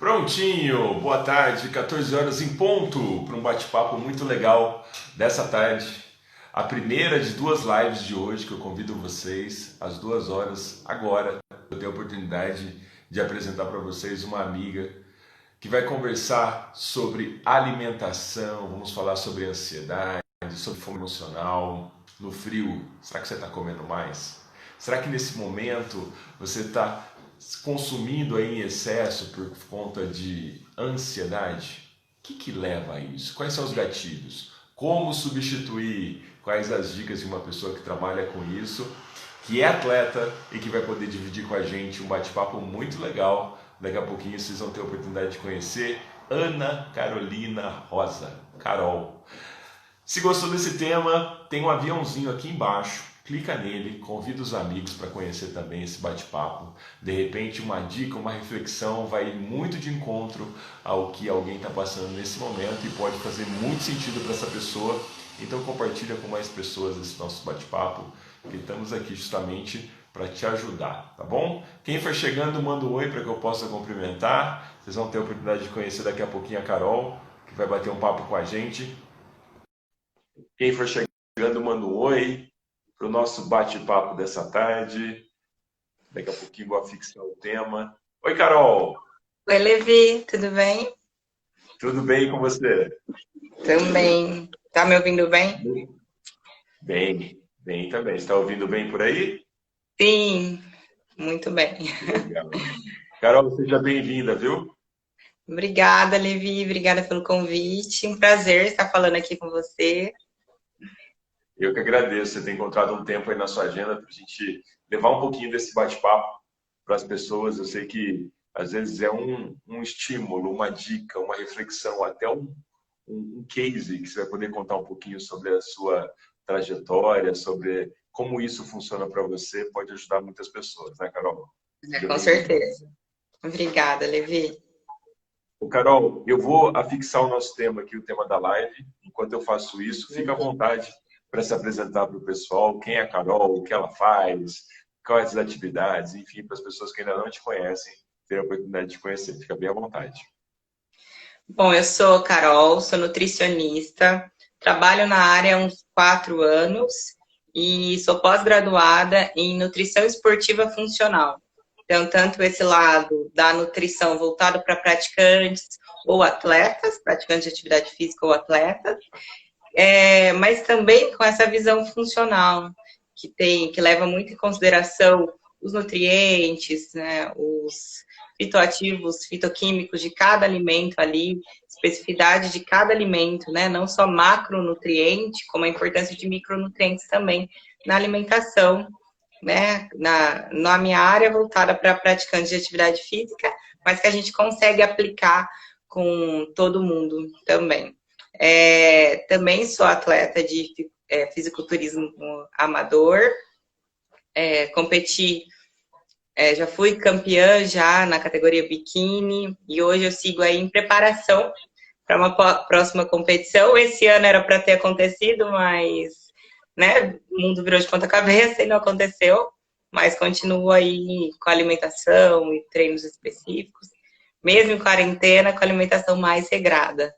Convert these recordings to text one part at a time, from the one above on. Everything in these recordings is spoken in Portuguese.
Prontinho, boa tarde, 14 horas em ponto, para um bate-papo muito legal dessa tarde. A primeira de duas lives de hoje que eu convido vocês, às 2 horas, agora. Eu tenho a oportunidade de apresentar para vocês uma amiga que vai conversar sobre alimentação, vamos falar sobre ansiedade, sobre fome emocional, no frio. Será que você está comendo mais? Será que nesse momento você está consumindo aí em excesso por conta de ansiedade? O que leva a isso? Quais são os gatilhos? Como substituir? Quais as dicas de uma pessoa que trabalha com isso, que é atleta e que vai poder dividir com a gente um bate-papo muito legal. Daqui a pouquinho vocês vão ter a oportunidade de conhecer Ana Carolina Rosa, Carol. Se gostou desse tema, tem um aviãozinho aqui embaixo. Clica nele, convida os amigos para conhecer também esse bate-papo. De repente, uma dica, uma reflexão vai muito de encontro ao que alguém está passando nesse momento e pode fazer muito sentido para essa pessoa. Então, compartilha com mais pessoas esse nosso bate-papo, que estamos aqui justamente para te ajudar, tá bom? Quem for chegando, manda um oi para que eu possa cumprimentar. Vocês vão ter a oportunidade de conhecer daqui a pouquinho a Carol, que vai bater um papo com a gente. Quem for chegando, manda um oi para o nosso bate-papo dessa tarde. Daqui a pouquinho vou fixar o tema. Oi, Carol! Oi, Levi, tudo bem? Tudo bem com você? Também. Tá me ouvindo bem? Bem, bem também. Está ouvindo bem por aí? Sim, muito bem. Legal. Carol, seja bem-vinda, viu? Obrigada, Levi, obrigada pelo convite. Um prazer estar falando aqui com você. Eu que agradeço você ter encontrado um tempo aí na sua agenda para a gente levar um pouquinho desse bate-papo para as pessoas. Eu sei que às vezes é um estímulo, uma dica, uma reflexão, até um case que você vai poder contar um pouquinho sobre a sua trajetória, sobre como isso funciona para você, pode ajudar muitas pessoas, né, Carol? Seja Com bem-vinda. certeza. Obrigada, Levi. Ô, Carol, eu vou afixar o nosso tema aqui, o tema da live. Enquanto eu faço isso, fica à vontade para se apresentar para o pessoal, quem é a Carol, o que ela faz, quais as atividades, enfim, para as pessoas que ainda não te conhecem, terem a oportunidade de conhecer. Fica bem à vontade. Bom, eu sou Carol, sou nutricionista, trabalho na área há uns 4 anos e sou pós-graduada em nutrição esportiva funcional. Então, tanto esse lado da nutrição voltado para praticantes ou atletas, praticantes de atividade física ou atletas, mas também com essa visão funcional, que leva muito em consideração os nutrientes, né, os fitoativos, fitoquímicos de cada alimento ali, especificidade de cada alimento, né, não só macronutriente, como a importância de micronutrientes também na alimentação, né, na minha área voltada para praticantes de atividade física, mas que a gente consegue aplicar com todo mundo também. Também sou atleta de fisiculturismo amador, competi, já fui campeã já na categoria biquíni e hoje eu sigo aí em preparação para uma próxima competição. Esse ano era para ter acontecido, mas né, o mundo virou de ponta cabeça e não aconteceu, mas continuo aí com alimentação e treinos específicos, mesmo em quarentena, com alimentação mais regrada.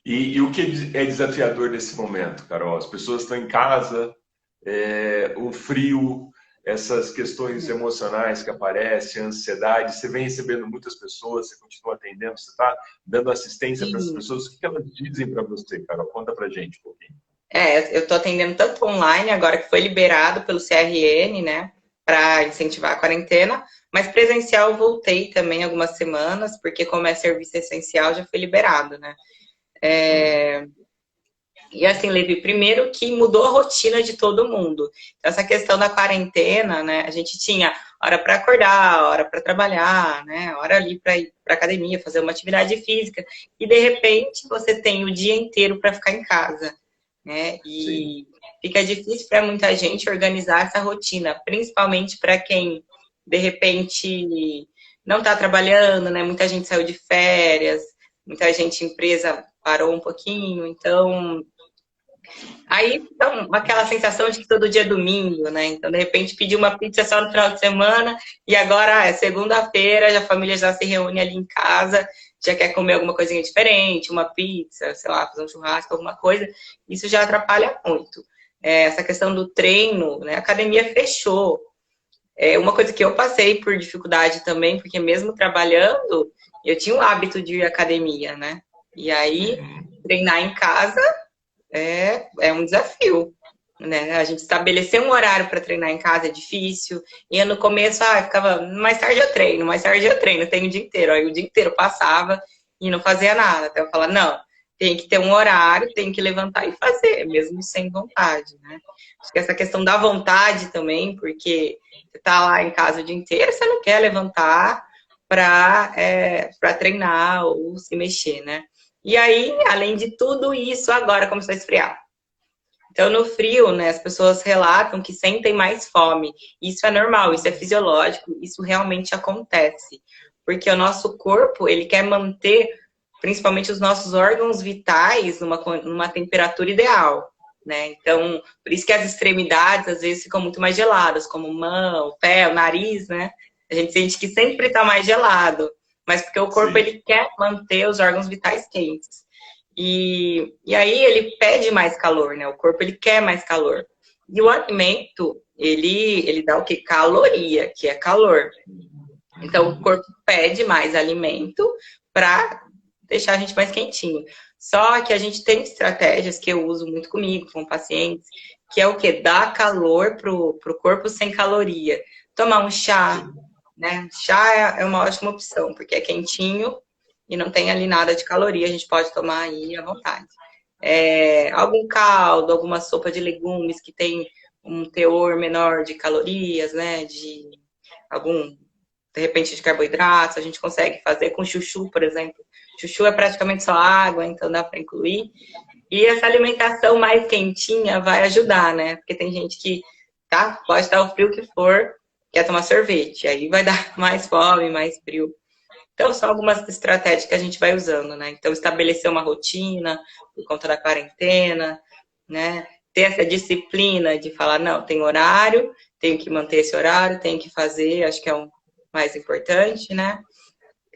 E o que é desafiador nesse momento, Carol? As pessoas estão em casa, o frio, essas questões emocionais que aparecem, a ansiedade. Você vem recebendo muitas pessoas, você continua atendendo, você está dando assistência para essas Sim. pessoas. O que elas dizem para você, Carol? Conta para gente um pouquinho. Eu estou atendendo tanto online, agora que foi liberado pelo CRN, né, para incentivar a quarentena, mas presencial eu voltei também algumas semanas, porque como é serviço essencial, já foi liberado, né. E assim, Levi, primeiro que mudou a rotina de todo mundo. Então, essa questão da quarentena, né, a gente tinha hora para acordar, hora para trabalhar, né, hora ali para ir para academia, fazer uma atividade física, e de repente você tem o dia inteiro para ficar em casa, né? Sim. E fica difícil para muita gente organizar essa rotina, principalmente para quem de repente não está trabalhando, né? Muita gente saiu de férias, muita gente empresa parou um pouquinho, então Aí, então, aquela sensação de que todo dia é domingo, né? Então, de repente, pedir uma pizza só no final de semana e agora é segunda-feira, a família já se reúne ali em casa, já quer comer alguma coisinha diferente, uma pizza, sei lá, fazer um churrasco, alguma coisa. Isso já atrapalha muito. Essa questão do treino, né? A academia fechou. Uma coisa que eu passei por dificuldade também, porque mesmo trabalhando, eu tinha o hábito de ir à academia, né? E aí, Uhum. treinar em casa é um desafio, né? A gente estabelecer um horário para treinar em casa é difícil. E no começo, ficava, mais tarde eu treino, mais tarde eu treino, tenho o dia inteiro. Aí o dia inteiro passava e não fazia nada. Até eu falar, não, tem que ter um horário, tem que levantar e fazer, mesmo sem vontade, né? Acho que essa questão da vontade também, porque você tá lá em casa o dia inteiro, você não quer levantar para treinar ou se mexer, né? E aí, além de tudo isso, agora começou a esfriar. Então, no frio, né, as pessoas relatam que sentem mais fome. Isso é normal, isso é fisiológico, isso realmente acontece. Porque o nosso corpo, ele quer manter, principalmente os nossos órgãos vitais, numa temperatura ideal, né? Então, por isso que as extremidades, às vezes, ficam muito mais geladas, como mão, pé, o nariz, né? A gente sente que sempre está mais gelado, mas porque o corpo, Sim, ele quer manter os órgãos vitais quentes. E aí ele pede mais calor, né? O corpo ele quer mais calor. E o alimento, ele dá o que? Caloria, que é calor. Então o uhum. corpo pede mais alimento para deixar a gente mais quentinho. Só que a gente tem estratégias que eu uso muito comigo, com pacientes, que é o que? Dar calor pro corpo sem caloria. Tomar um chá, Sim. né? Chá é uma ótima opção, porque é quentinho e não tem ali nada de caloria, a gente pode tomar aí à vontade. Algum caldo, alguma sopa de legumes que tem um teor menor de calorias, né? De algum, de repente, de carboidratos, a gente consegue fazer com chuchu, por exemplo. Chuchu é praticamente só água, então dá para incluir. E essa alimentação mais quentinha vai ajudar, né? Porque tem gente que, tá, pode estar o frio que for, quer tomar sorvete, aí vai dar mais fome, mais frio. Então, são algumas estratégias que a gente vai usando, né? Então, estabelecer uma rotina por conta da quarentena, né? Ter essa disciplina de falar, não, tem horário, tenho que manter esse horário, tenho que fazer, acho que é o mais importante, né?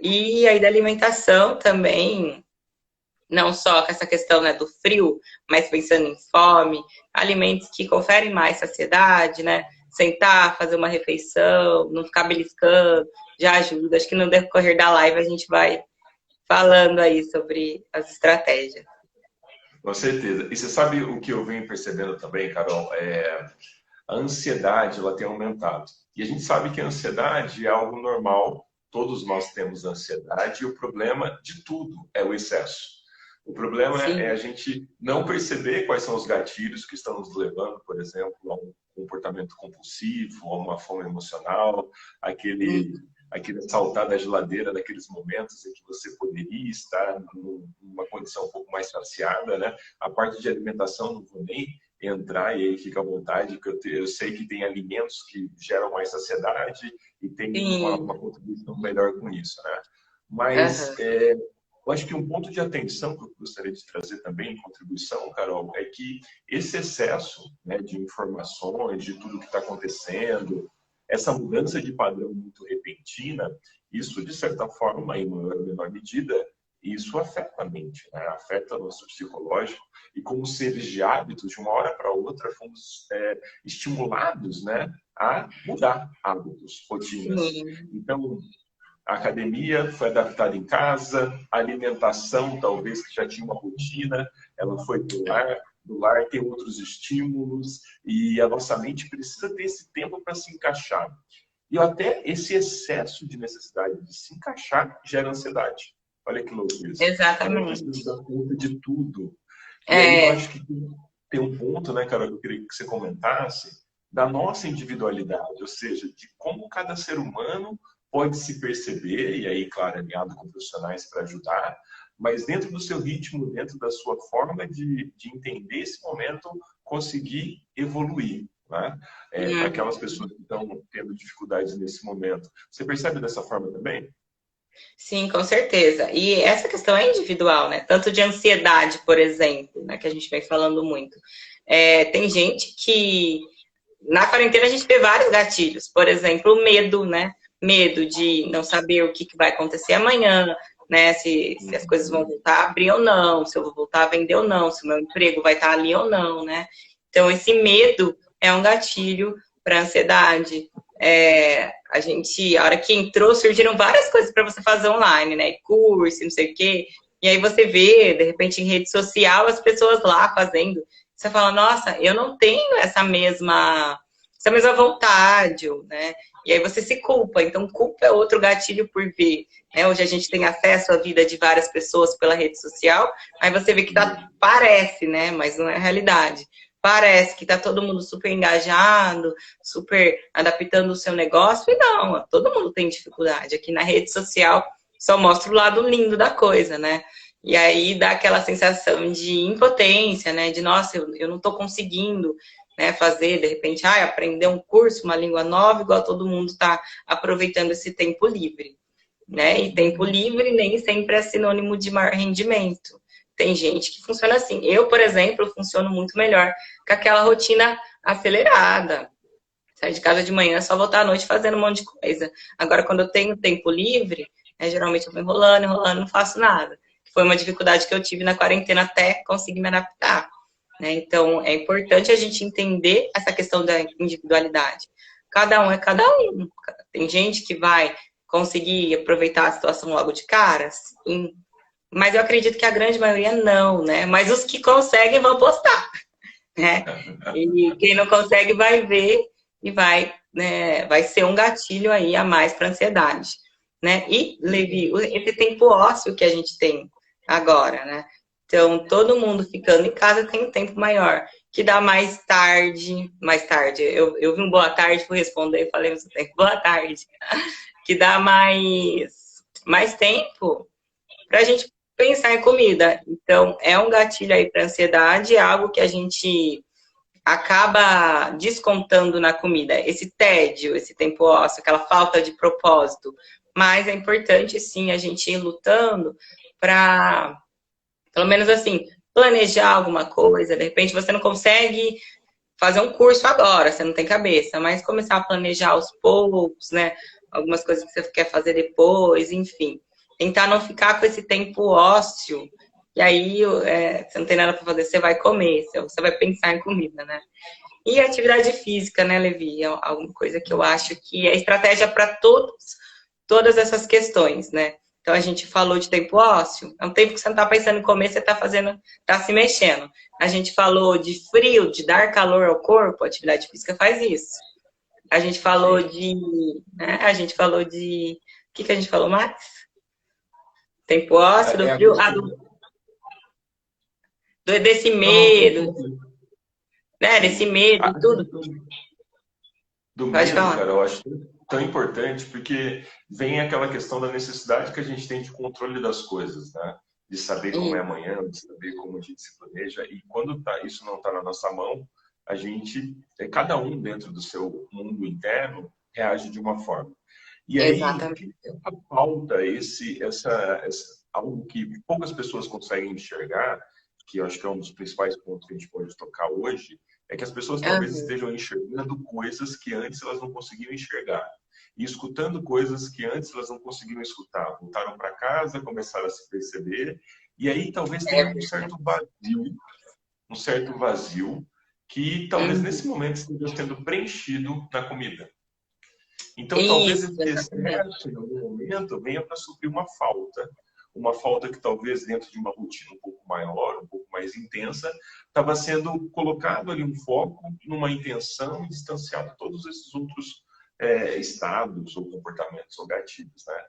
E aí da alimentação também, não só com essa questão, né, do frio, mas pensando em fome, alimentos que conferem mais saciedade, né? Sentar, fazer uma refeição, não ficar beliscando, já ajuda. Acho que no decorrer da live a gente vai falando aí sobre as estratégias. Com certeza. E você sabe o que eu venho percebendo também, Carol? A ansiedade ela tem aumentado. E a gente sabe que a ansiedade é algo normal, todos nós temos ansiedade, e o problema de tudo é o excesso. O problema é a Sim. gente não perceber quais são os gatilhos que estão nos levando, por exemplo, a um comportamento compulsivo, a uma fome emocional, aquele, aquele saltar da geladeira naqueles momentos em que você poderia estar numa condição um pouco mais saciada, né? A parte de alimentação não vou nem entrar e aí fica à vontade, porque eu sei que tem alimentos que geram mais saciedade e tem uma Sim. contribuição melhor com isso, né? Mas Aham. eu acho que um ponto de atenção que eu gostaria de trazer também em contribuição, Carol, é que esse excesso, né, de informações, de tudo que está acontecendo, essa mudança de padrão muito repentina, isso, de certa forma, em maior ou menor medida, isso afeta a mente, né? Afeta o nosso psicológico e como seres de hábitos, de uma hora para outra, fomos estimulados, né, a mudar hábitos, rotinas. Sim. Então, a academia foi adaptada em casa, a alimentação, talvez que já tinha uma rotina, ela foi para o lar, no lar tem outros estímulos e a nossa mente precisa ter esse tempo para se encaixar. E até esse excesso de necessidade de se encaixar gera ansiedade. Olha que louco isso. Então eu preciso Exatamente. dar conta de tudo. E aí eu É, acho que tem um ponto, né, cara, que eu queria que você comentasse, da nossa individualidade, ou seja, de como cada ser humano pode se perceber, e aí, claro, alinhado com profissionais para ajudar, mas dentro do seu ritmo, dentro da sua forma de entender esse momento, conseguir evoluir, né? Para aquelas uhum. pessoas que estão tendo dificuldades nesse momento. Você percebe dessa forma também? Sim, com certeza. E essa questão é individual, né? Tanto de ansiedade, por exemplo, né? Que a gente vem falando muito. Tem gente que na quarentena a gente vê vários gatilhos. Por exemplo, o medo, né? Medo de não saber o que vai acontecer amanhã, né? Se as coisas vão voltar a abrir ou não, se eu vou voltar a vender ou não, se o meu emprego vai estar ali ou não, né? Então, esse medo é um gatilho para ansiedade. A hora que entrou, surgiram várias coisas para você fazer online, né? Curso, não sei o quê. E aí você vê, de repente, em rede social, as pessoas lá fazendo. Você fala, nossa, eu não tenho essa mesma vontade, né? E aí você se culpa. Então, culpa é outro gatilho por ver. Né? Hoje a gente tem acesso à vida de várias pessoas pela rede social, aí você vê que parece, né? Mas não é a realidade. Parece que tá todo mundo super engajado, super adaptando o seu negócio, e não, todo mundo tem dificuldade. Aqui na rede social só mostra o lado lindo da coisa, né? E aí dá aquela sensação de impotência, né? De, nossa, eu não estou conseguindo, né, fazer, de repente, aprender um curso, uma língua nova, igual todo mundo está aproveitando esse tempo livre, né? E tempo livre nem sempre é sinônimo de maior rendimento. Tem gente que funciona assim. Eu, por exemplo, funciono muito melhor com aquela rotina acelerada. Sair de casa de manhã, só voltar à noite fazendo um monte de coisa. Agora, quando eu tenho tempo livre, né, geralmente eu vou enrolando, enrolando, não faço nada. Foi uma dificuldade que eu tive na quarentena até conseguir me adaptar. Né? Então, é importante a gente entender essa questão da individualidade. Cada um é cada um. Tem gente que vai conseguir aproveitar a situação logo de cara, sim. Mas eu acredito que a grande maioria não, né? Mas os que conseguem vão postar, né? E quem não consegue vai ver e vai, né, vai ser um gatilho aí a mais para ansiedade, né? E, Levi, esse tempo ósseo que a gente tem agora, né? Então, todo mundo ficando em casa tem um tempo maior, que dá mais tarde. Eu vi um boa tarde, fui responder e falei, você tem boa tarde, que dá mais tempo para a gente pensar em comida. Então, é um gatilho aí para ansiedade, é algo que a gente acaba descontando na comida, esse tédio, esse tempo ósseo, aquela falta de propósito. Mas é importante, sim, a gente ir lutando para, pelo menos assim, planejar alguma coisa. De repente você não consegue fazer um curso agora, você não tem cabeça, mas começar a planejar aos poucos, né? Algumas coisas que você quer fazer depois, enfim. Tentar não ficar com esse tempo ósseo. E aí, você não tem nada para fazer, você vai comer, você vai pensar em comida, né? E atividade física, né, Levi? É alguma coisa que eu acho que é estratégia para todas essas questões, né? Então a gente falou de tempo ósseo, é um tempo que você não está pensando em comer, você está fazendo, está se mexendo. A gente falou de frio, de dar calor ao corpo, a atividade física faz isso. A gente falou né? A gente falou de, o que a gente falou mais? Tempo ósseo, do É a frio, questão. desse Não, não, medo, né? Desse sim. medo A e tudo. questão do Pode medo, falar. cara, eu acho tão importante porque vem aquela questão da necessidade que a gente tem de controle das coisas, né? De saber como é Isso, amanhã, de saber como a gente se planeja. E quando isso não está na nossa mão, a gente, cada um dentro do seu mundo interno, reage de uma forma. E aí, exatamente. falta algo que poucas pessoas conseguem enxergar, que eu acho que é um dos principais pontos que a gente pode tocar hoje, é que as pessoas talvez Uhum. estejam enxergando coisas que antes elas não conseguiam enxergar. E escutando coisas que antes elas não conseguiam escutar. Voltaram para casa, começaram a se perceber, e aí talvez É tenha verdade. um certo vazio, que talvez Uhum. nesse momento esteja sendo preenchido na comida. Então, talvez Isso, esse exatamente. excesso, em algum momento, venha para suprir uma falta que talvez dentro de uma rotina um pouco maior, um pouco mais intensa, estava sendo colocado ali um foco numa intenção e distanciado todos esses outros estados ou comportamentos ou gatilhos, né?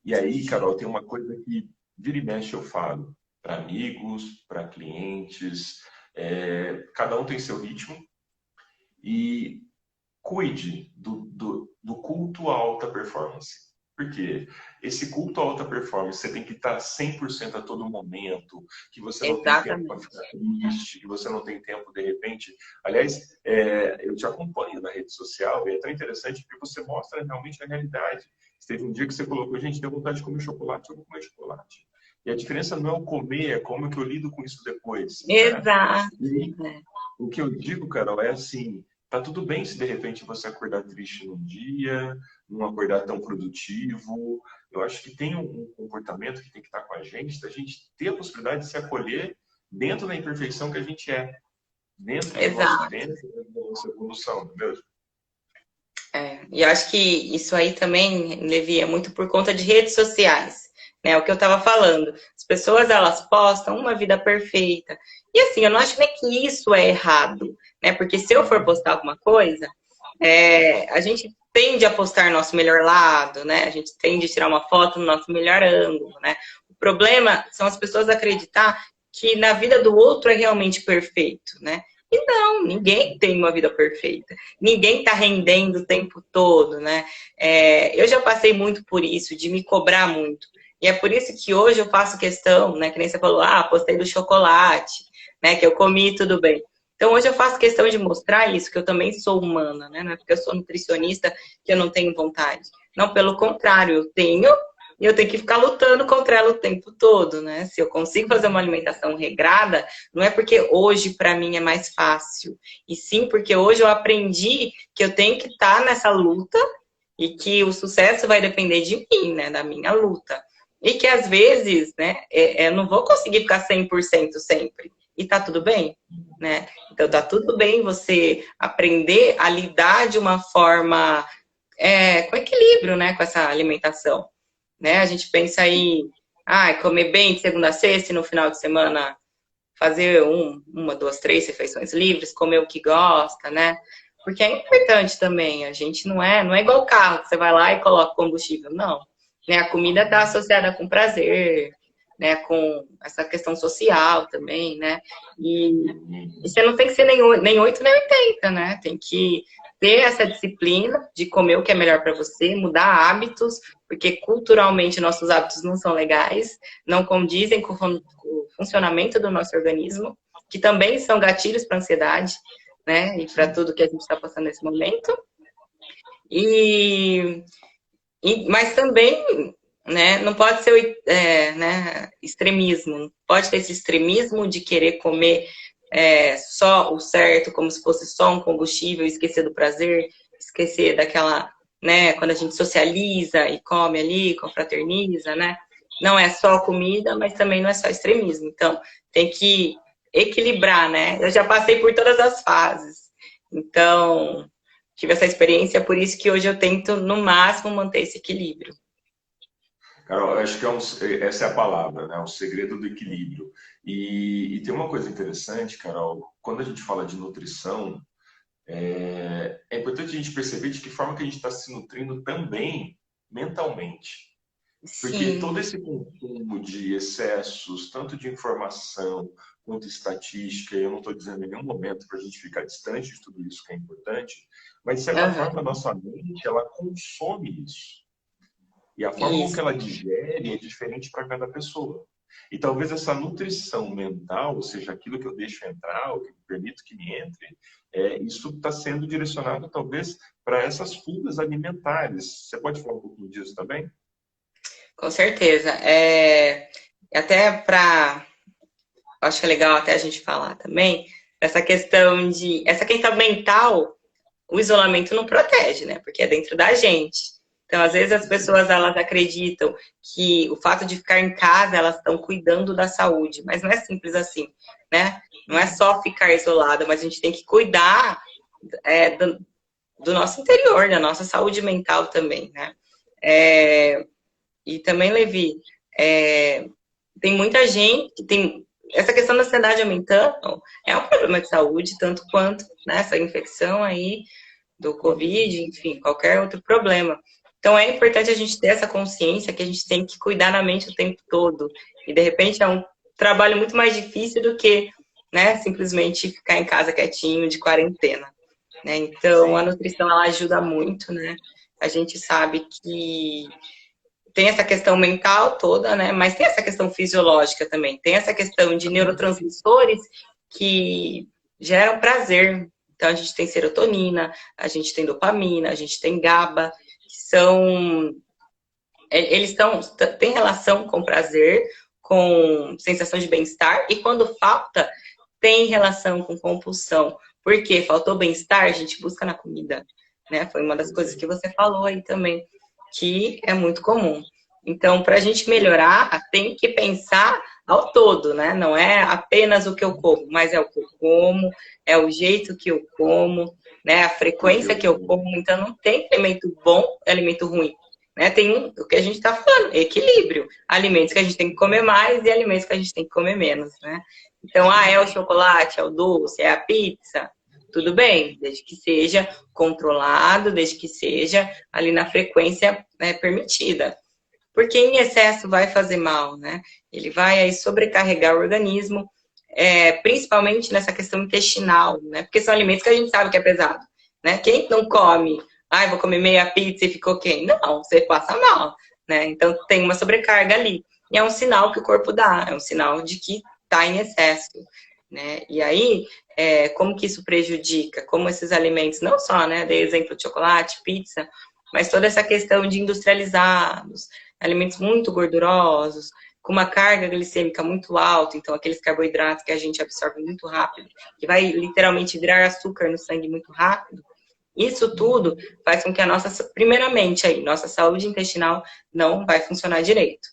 E aí, Carol, tem uma coisa que vira e mexe eu falo para amigos, para clientes, cada um tem seu ritmo e cuide do culto à alta performance. Porque esse culto à alta performance, você tem que estar 100% a todo momento, que você não tem tempo para Exatamente. ficar triste, que você não tem tempo de repente. Aliás, eu te acompanho na rede social e é tão interessante porque você mostra realmente a realidade. Teve um dia que você colocou, gente, deu vontade de comer chocolate, eu vou comer chocolate. E a diferença não é o comer, é como que eu lido com isso depois, né? Exato. E É. o que eu digo, Carol, é assim, tá tudo bem se de repente você acordar triste num dia, não acordar tão produtivo. Eu acho que tem um comportamento que tem que estar com a gente, da gente ter a possibilidade de se acolher dentro da imperfeição que a gente é, dentro do nosso Exato. tempo, dentro da nossa evolução, não é mesmo? É. E eu acho que isso aí também, Levi, é muito por conta de redes sociais, né? O que eu estava falando. As pessoas, elas postam uma vida perfeita. E assim, eu não acho nem que isso é errado, né? Porque se eu for postar alguma coisa, a gente tende a postar nosso melhor lado, né? A gente tende a tirar uma foto no nosso melhor ângulo, né? O problema são as pessoas acreditar que na vida do outro é realmente perfeito, né? E não, ninguém tem uma vida perfeita. Ninguém está rendendo o tempo todo, né? Eu já passei muito por isso, de me cobrar muito. E é por isso que hoje eu faço questão, né? Que nem você falou, postei do chocolate, né? Que eu comi tudo bem. Então, hoje eu faço questão de mostrar isso, que eu também sou humana, né? Não é porque eu sou nutricionista que eu não tenho vontade. Não, pelo contrário, eu tenho e eu tenho que ficar lutando contra ela o tempo todo, né? Se eu consigo fazer uma alimentação regrada, não é porque hoje para mim é mais fácil, e sim porque hoje eu aprendi que eu tenho que estar nessa luta e que o sucesso vai depender de mim, né? Da minha luta. E que às vezes, né, eu não vou conseguir ficar 100% sempre. E tá tudo bem, né? Então tá tudo bem você aprender a lidar de uma forma com equilíbrio, né, com essa alimentação, né? A gente pensa aí, comer bem de segunda a sexta e no final de semana fazer uma, duas, três refeições livres, comer o que gosta, né? Porque é importante também, a gente não é igual o carro, que você vai lá e coloca combustível, não. Né? A comida está associada com prazer, né? Com essa questão social também, né? E você não tem que ser nem 8 nem 80, né? Tem que ter essa disciplina de comer o que é melhor para você, mudar hábitos, porque culturalmente nossos hábitos não são legais, não condizem com o funcionamento do nosso organismo, que também são gatilhos para ansiedade, né? E para tudo que a gente está passando nesse momento. E, mas também, né? Não pode ser né, extremismo. Não pode ter esse extremismo de querer comer só o certo, como se fosse só um combustível, esquecer do prazer, esquecer daquela, né? Quando a gente socializa e come ali, confraterniza, né? Não é só comida, mas também não é só extremismo. Então, tem que equilibrar, né? Eu já passei por todas as fases. Então, tive essa experiência, por isso que hoje eu tento, no máximo, manter esse equilíbrio. Carol, eu acho que essa é a palavra, né? O segredo do equilíbrio. E tem uma coisa interessante, Carol, quando a gente fala de nutrição, é importante a gente perceber de que forma que a gente está se nutrindo também mentalmente. Porque todo Sim, esse consumo de excessos, tanto de informação quanto estatística, eu não estou dizendo em nenhum momento para a gente ficar distante de tudo isso que é importante, mas de certa aham, forma a nossa mente ela consome isso. E a forma com que isso, ela digere é diferente para cada pessoa. E talvez essa nutrição mental, ou seja, aquilo que eu deixo entrar, o que eu permito que me entre, isso está sendo direcionado talvez para essas fugas alimentares. Você pode falar um pouquinho disso também? com certeza. Até para, acho que é legal até a gente falar também, essa questão mental, o isolamento não protege, né? Porque é dentro da gente. Então, às vezes as pessoas elas acreditam que o fato de ficar em casa elas estão cuidando da saúde, mas não é simples assim, né? Não é só ficar isolada, mas a gente tem que cuidar do nosso interior, da nossa saúde mental também, né? E também, Levi, é, tem muita gente que tem essa questão da ansiedade aumentando, é um problema de saúde, tanto quanto né, essa infecção aí do Covid, enfim, qualquer outro problema. Então é importante a gente ter essa consciência que a gente tem que cuidar da mente o tempo todo. E de repente é um trabalho muito mais difícil do que, né, simplesmente ficar em casa quietinho de quarentena. Né? Então a Sim. nutrição ela ajuda muito, né? A gente sabe que tem essa questão mental toda, né? Mas tem essa questão fisiológica também. Tem essa questão de neurotransmissores que geram prazer. Então, a gente tem serotonina, a gente tem dopamina, a gente tem GABA, que são... Eles têm relação com prazer, com sensação de bem-estar, e quando falta, tem relação com compulsão. Por quê? Faltou bem-estar, a gente busca na comida, né? Foi uma das coisas que você falou aí também, que é muito comum. Então, para a gente melhorar, tem que pensar ao todo, né? Não é apenas o que eu como, mas é o que eu como, é o jeito que eu como, né? A frequência que eu como. Então, não tem alimento bom e alimento ruim. Né? Tem o que a gente está falando, equilíbrio. Alimentos que a gente tem que comer mais e alimentos que a gente tem que comer menos, né? Então, é o chocolate, é o doce, é a pizza. Tudo bem, desde que seja controlado, desde que seja ali na frequência, né, permitida. Porque em excesso vai fazer mal, né? Ele vai aí sobrecarregar o organismo, principalmente nessa questão intestinal, né? Porque são alimentos que a gente sabe que é pesado, né? Quem não come, vou comer meia pizza e ficou quem? Não, você passa mal, né? Então tem uma sobrecarga ali. E é um sinal que o corpo dá, é um sinal de que está em excesso, né? E aí, como que isso prejudica? Como esses alimentos, não só, né? Dei exemplo de chocolate, pizza, mas toda essa questão de industrializados, alimentos muito gordurosos, com uma carga glicêmica muito alta, então aqueles carboidratos que a gente absorve muito rápido, que vai literalmente virar açúcar no sangue muito rápido, isso tudo faz com que a nossa, primeiramente aí, nossa saúde intestinal não vai funcionar direito.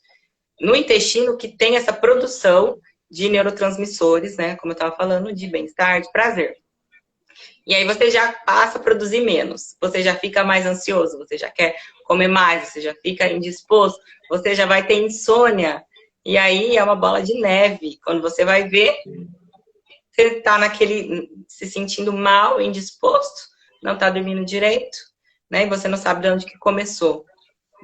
No intestino que tem essa produção de neurotransmissores, né, como eu estava falando, de bem-estar, de prazer. E aí você já passa a produzir menos, você já fica mais ansioso, você já quer comer mais, você já fica indisposto, você já vai ter insônia. E aí é uma bola de neve. Quando você vai ver, você está se sentindo mal, indisposto, não está dormindo direito, né? E você não sabe de onde que começou.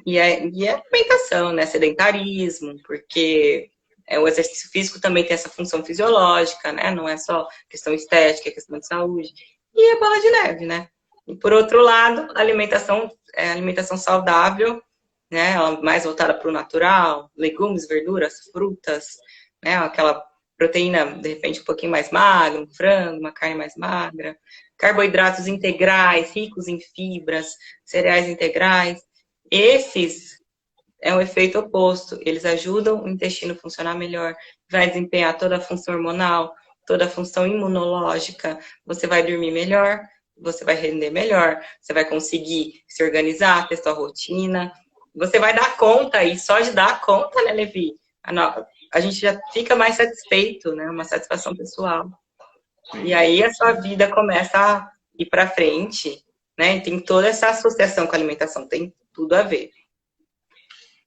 E é alimentação, né? Sedentarismo, porque o exercício físico também tem essa função fisiológica, né? Não é só questão estética, é questão de saúde. E é bola de neve, né? E por outro lado, a alimentação saudável, né? Mais voltada para o natural, legumes, verduras, frutas, né? Aquela proteína, de repente, um pouquinho mais magra, um frango, uma carne mais magra, carboidratos integrais, ricos em fibras, cereais integrais. Esses é um efeito oposto. Eles ajudam o intestino a funcionar melhor, vai desempenhar toda a função hormonal, toda a função imunológica. Você vai dormir melhor, você vai render melhor, você vai conseguir se organizar, ter sua rotina. Você vai dar conta, e só de dar conta, né, Levi? A gente já fica mais satisfeito, né? Uma satisfação pessoal. E aí a sua vida começa a ir para frente, né? E tem toda essa associação com a alimentação, tem tudo a ver.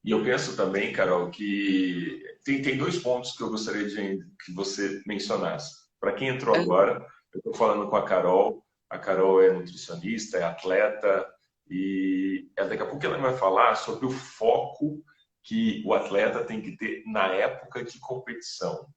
E eu penso também, Carol, que tem dois pontos que eu gostaria que você mencionasse. Para quem entrou agora, eu estou falando com a Carol é nutricionista, é atleta, e daqui a pouco ela vai falar sobre o foco que o atleta tem que ter na época de competição.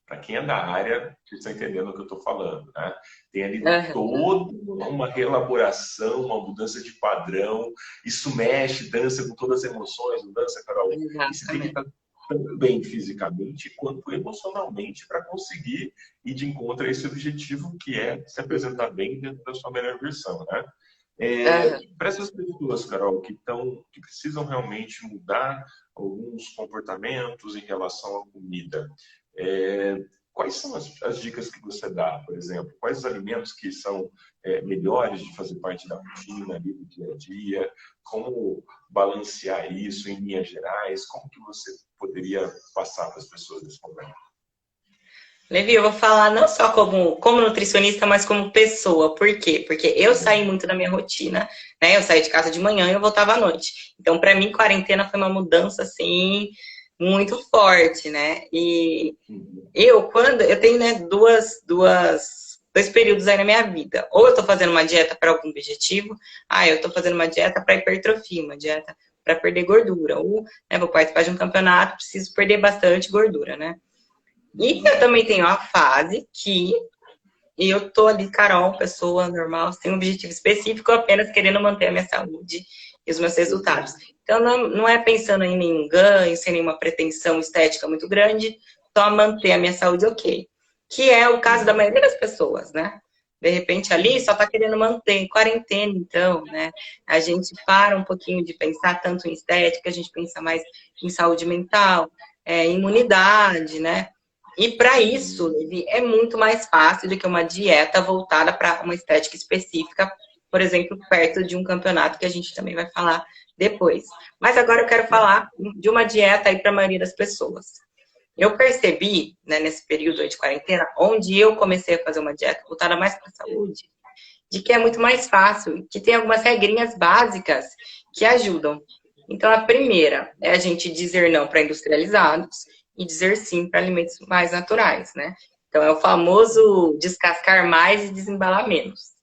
Para quem é da área, vocês estão entendendo o que eu estou falando, né? Tem ali toda uma reelaboração, uma mudança de padrão. Isso mexe, dança com todas as emoções, não dança, Carol? E você tem que estar tão bem fisicamente quanto emocionalmente para conseguir ir de encontro a esse objetivo que é se apresentar bem dentro da sua melhor versão, né? Para essas pessoas, Carol, que precisam realmente mudar alguns comportamentos em relação à comida, quais são as dicas que você dá, por exemplo? Quais os alimentos que são melhores de fazer parte da rotina ali do dia a dia? Como balancear isso em linhas gerais? Como que você poderia passar para as pessoas nesse momento? Levi, eu vou falar não só como nutricionista, mas como pessoa. Por quê? Porque eu saí muito da minha rotina, né? Eu saí de casa de manhã e eu voltava à noite. Então, para mim, quarentena foi uma mudança, assim, muito forte, né? E eu tenho, né, dois períodos aí na minha vida. Ou eu tô fazendo uma dieta para algum objetivo, eu tô fazendo uma dieta para hipertrofia, uma dieta para perder gordura. Ou, né, vou participar de um campeonato, preciso perder bastante gordura, né? E eu também tenho a fase que eu tô ali, Carol, pessoa normal, sem um objetivo específico, apenas querendo manter a minha saúde e os meus resultados. Então, não é pensando em nenhum ganho, sem nenhuma pretensão estética muito grande, só manter a minha saúde ok. Que é o caso da maioria das pessoas, né? De repente ali só tá querendo manter quarentena, então, né? A gente para um pouquinho de pensar tanto em estética, a gente pensa mais em saúde mental, imunidade, né? E para isso, Levi, é muito mais fácil do que uma dieta voltada para uma estética específica, por exemplo, perto de um campeonato que a gente também vai falar depois. Mas agora eu quero falar de uma dieta aí para a maioria das pessoas. Eu percebi, né, nesse período aí de quarentena, onde eu comecei a fazer uma dieta voltada mais para a saúde, de que é muito mais fácil, que tem algumas regrinhas básicas que ajudam. Então, a primeira é a gente dizer não para industrializados e dizer sim para alimentos mais naturais, né? Então, é o famoso descascar mais e desembalar menos.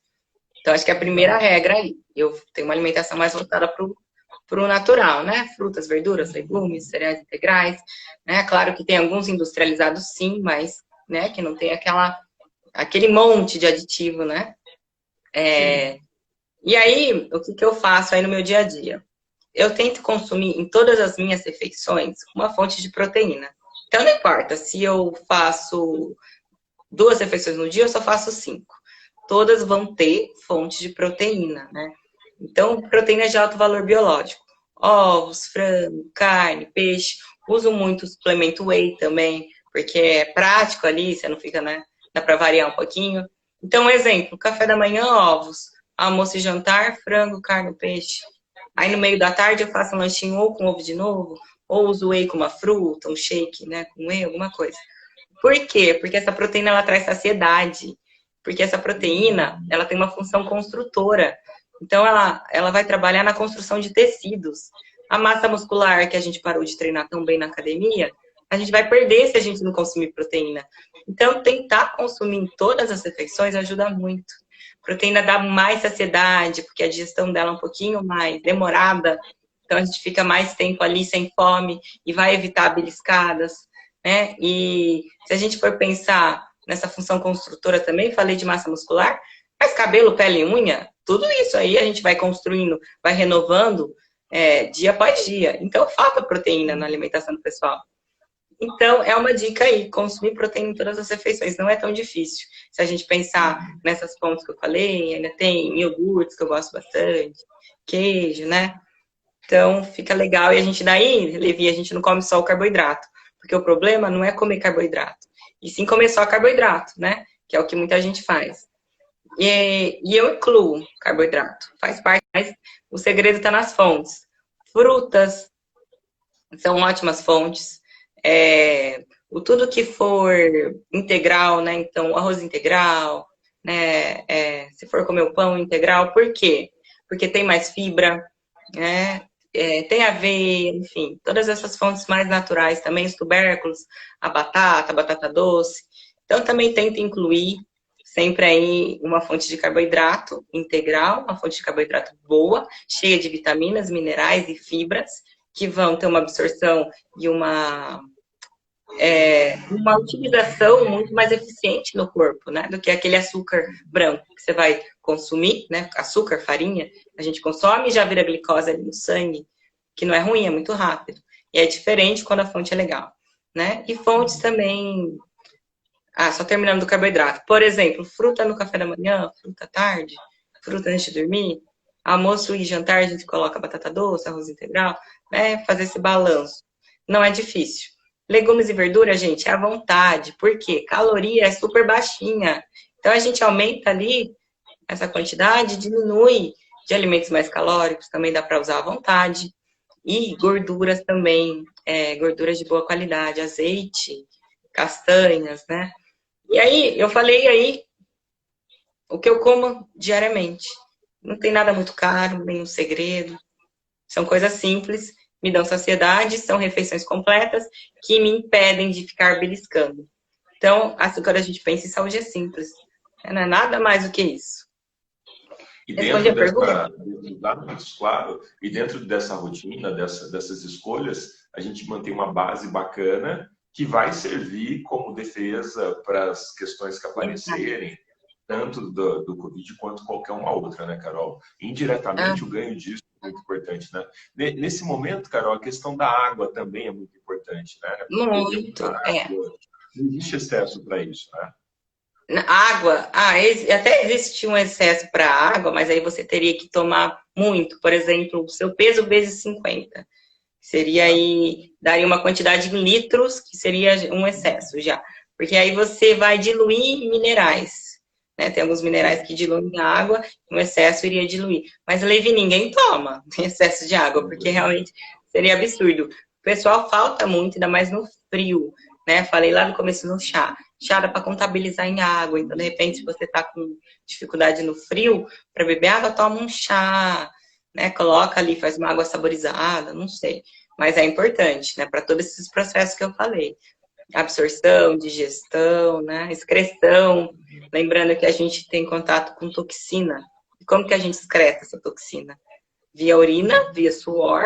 Então, acho que é a primeira regra aí. Eu tenho uma alimentação mais voltada para o natural, né? Frutas, verduras, legumes, cereais integrais, né? Claro que tem alguns industrializados sim, mas, né, que não tem aquele monte de aditivo, né? E aí, o que eu faço aí no meu dia a dia? Eu tento consumir em todas as minhas refeições uma fonte de proteína. Então, não importa se eu faço 2 refeições no dia, eu só faço 5. Todas vão ter fonte de proteína, né? Então, proteína de alto valor biológico. Ovos, frango, carne, peixe. Uso muito o suplemento whey também, porque é prático ali, você não fica, né? Dá para variar um pouquinho. Então, um exemplo, café da manhã, ovos. Almoço e jantar, frango, carne, peixe. Aí no meio da tarde eu faço um lanchinho ou com ovo de novo, ou uso whey com uma fruta, um shake, né, com whey, alguma coisa. Por quê? Porque essa proteína, ela traz saciedade. Porque essa proteína, ela tem uma função construtora. Então, ela vai trabalhar na construção de tecidos. A massa muscular, que a gente parou de treinar tão bem na academia, a gente vai perder se a gente não consumir proteína. Então, tentar consumir em todas as refeições ajuda muito. Proteína dá mais saciedade, porque a digestão dela é um pouquinho mais demorada. Então, a gente fica mais tempo ali sem fome e vai evitar beliscadas, né? E se a gente for pensar nessa função construtora também, falei de massa muscular, mas cabelo, pele e unha, tudo isso aí a gente vai construindo, vai renovando dia após dia. Então, falta proteína na alimentação do pessoal. Então, é uma dica aí, consumir proteína em todas as refeições, não é tão difícil. Se a gente pensar nessas fontes que eu falei, ainda tem iogurtes, que eu gosto bastante, queijo, né? Então, fica legal. E a gente daí, Levi, a gente não come só o carboidrato, porque o problema não é comer carboidrato, e sim comer só carboidrato, né? Que é o que muita gente faz. E eu incluo carboidrato, faz parte, mas o segredo está nas fontes. Frutas são ótimas fontes. Tudo que for integral, né? Então, arroz integral, né? Se for comer o pão integral, por quê? Porque tem mais fibra, né? Tem aveia, enfim, todas essas fontes mais naturais também, os tubérculos, a batata doce. Então, também tenta incluir sempre aí uma fonte de carboidrato integral, uma fonte de carboidrato boa, cheia de vitaminas, minerais e fibras, que vão ter uma absorção e uma utilização muito mais eficiente no corpo, né? Do que aquele açúcar branco que você vai consumir, né? Açúcar, farinha, a gente consome e já vira glicose ali no sangue, que não é ruim, é muito rápido. E é diferente quando a fonte é legal, né? E fontes também... só terminando do carboidrato. Por exemplo, fruta no café da manhã, fruta à tarde, fruta antes de dormir, almoço e jantar a gente coloca batata doce, arroz integral, né? Fazer esse balanço. Não é difícil. Legumes e verduras, gente, é à vontade. Por quê? Caloria é super baixinha. Então, a gente aumenta ali essa quantidade, diminui de alimentos mais calóricos, também dá para usar à vontade. E gorduras também, gorduras de boa qualidade, azeite, castanhas, né? E aí, eu falei aí o que eu como diariamente. Não tem nada muito caro, nenhum segredo. São coisas simples, me dão saciedade, são refeições completas que me impedem de ficar beliscando. Então, assim, quando a gente pensa em saúde é simples. Não é nada mais do que isso. E Respondi a pergunta? claro, e dentro dessa rotina, dessas escolhas, a gente mantém uma base bacana que vai servir como defesa para as questões que aparecerem, tanto do Covid quanto qualquer uma outra, né, Carol? Indiretamente, o ganho disso muito importante, né? Nesse momento, Carol, a questão da água também é muito importante, né? Beber muita Muito, é. água. Não existe excesso para isso, né? Água, até existe um excesso para água, mas aí você teria que tomar muito. Por exemplo, o seu peso vezes 50. Seria Tá? aí, daria uma quantidade em litros, que seria um excesso já. Porque aí você vai diluir minerais, né? Tem alguns minerais que diluem na água, um excesso iria diluir. Mas, Levi, ninguém toma excesso de água, porque realmente seria absurdo. O pessoal falta muito, ainda mais no frio, né? Falei lá no começo no chá. Chá dá para contabilizar em água, então, de repente, se você está com dificuldade no frio, para beber água, toma um chá, né? Coloca ali, faz uma água saborizada, não sei. Mas é importante, né? Para todos esses processos que eu falei. Absorção, digestão, né? Excreção. Lembrando que a gente tem contato com toxina. E como que a gente excreta essa toxina? Via urina, via suor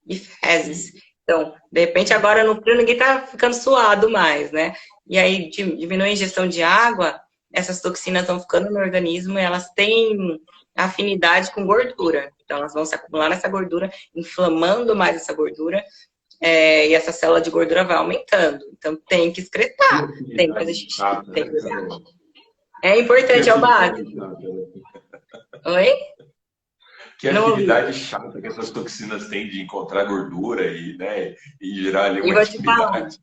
e fezes. Então, de repente, agora no frio ninguém tá ficando suado mais, né? E aí diminui a ingestão de água, essas toxinas vão ficando no organismo e elas têm afinidade com gordura. Então, elas vão se acumular nessa gordura, inflamando mais essa gordura, e essa célula de gordura vai aumentando. Então, tem que Que excretar, tem que fazer atividade xixi, chata, tem né, que beber água. Carol? É Que importante, é o atividade básico. chata, né? Oi? Que Não ouvi. atividade chata que essas toxinas têm de encontrar gordura e, né, e gerar ali E uma atividade.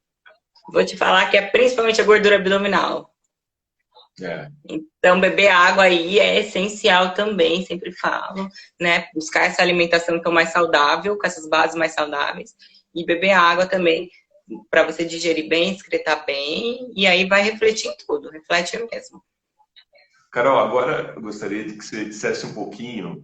vou te falar que é principalmente a gordura abdominal. É. Então, beber água aí é essencial também, sempre falo, né? Buscar essa alimentação então mais saudável, com essas bases mais saudáveis, e beber água também para você digerir bem, excretar bem, e aí vai refletir em tudo, reflete mesmo. Carol, agora eu gostaria de que você dissesse um pouquinho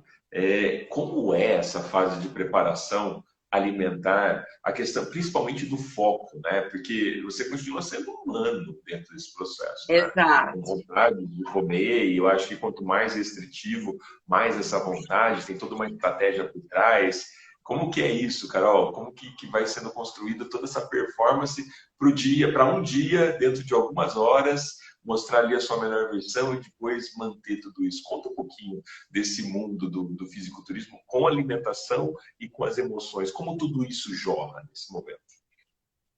como é essa fase de preparação alimentar, a questão principalmente do foco, né? Porque você continua sendo humano dentro desse processo, né? Com Exato. vontade de comer, e eu acho que quanto mais restritivo, mais essa vontade, tem toda uma estratégia por trás. Como que é isso, Carol? Como que vai sendo construída toda essa performance para o dia, para um dia, dentro de algumas horas, mostrar ali a sua melhor versão e depois manter tudo isso? Conta um pouquinho desse mundo do fisiculturismo com alimentação e com as emoções. Como tudo isso jorra nesse momento?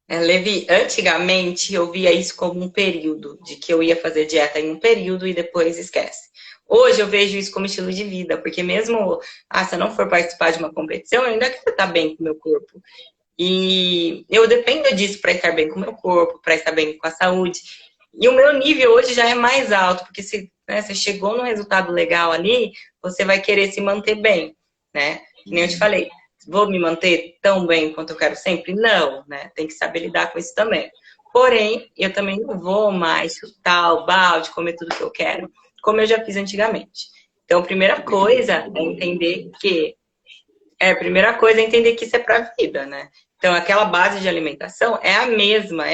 Levi, antigamente eu via isso como um período, de que eu ia fazer dieta em um período e depois esquece. Hoje eu vejo isso como estilo de vida, porque mesmo, se eu não for participar de uma competição, eu ainda quero estar bem com o meu corpo. E eu dependo disso para estar bem com o meu corpo, para estar bem com a saúde. E o meu nível hoje já é mais alto, porque se você chegou num resultado legal ali, você vai querer se manter bem, né? Que nem eu te falei, vou me manter tão bem quanto eu quero sempre? Não, né? Tem que saber lidar com isso também. Porém, eu também não vou mais chutar o balde, comer tudo que eu quero, como eu já fiz antigamente. Então, a primeira Tem que ter coisa é entender que a primeira coisa é entender que isso é para a vida, né? Então, aquela base de alimentação é a mesma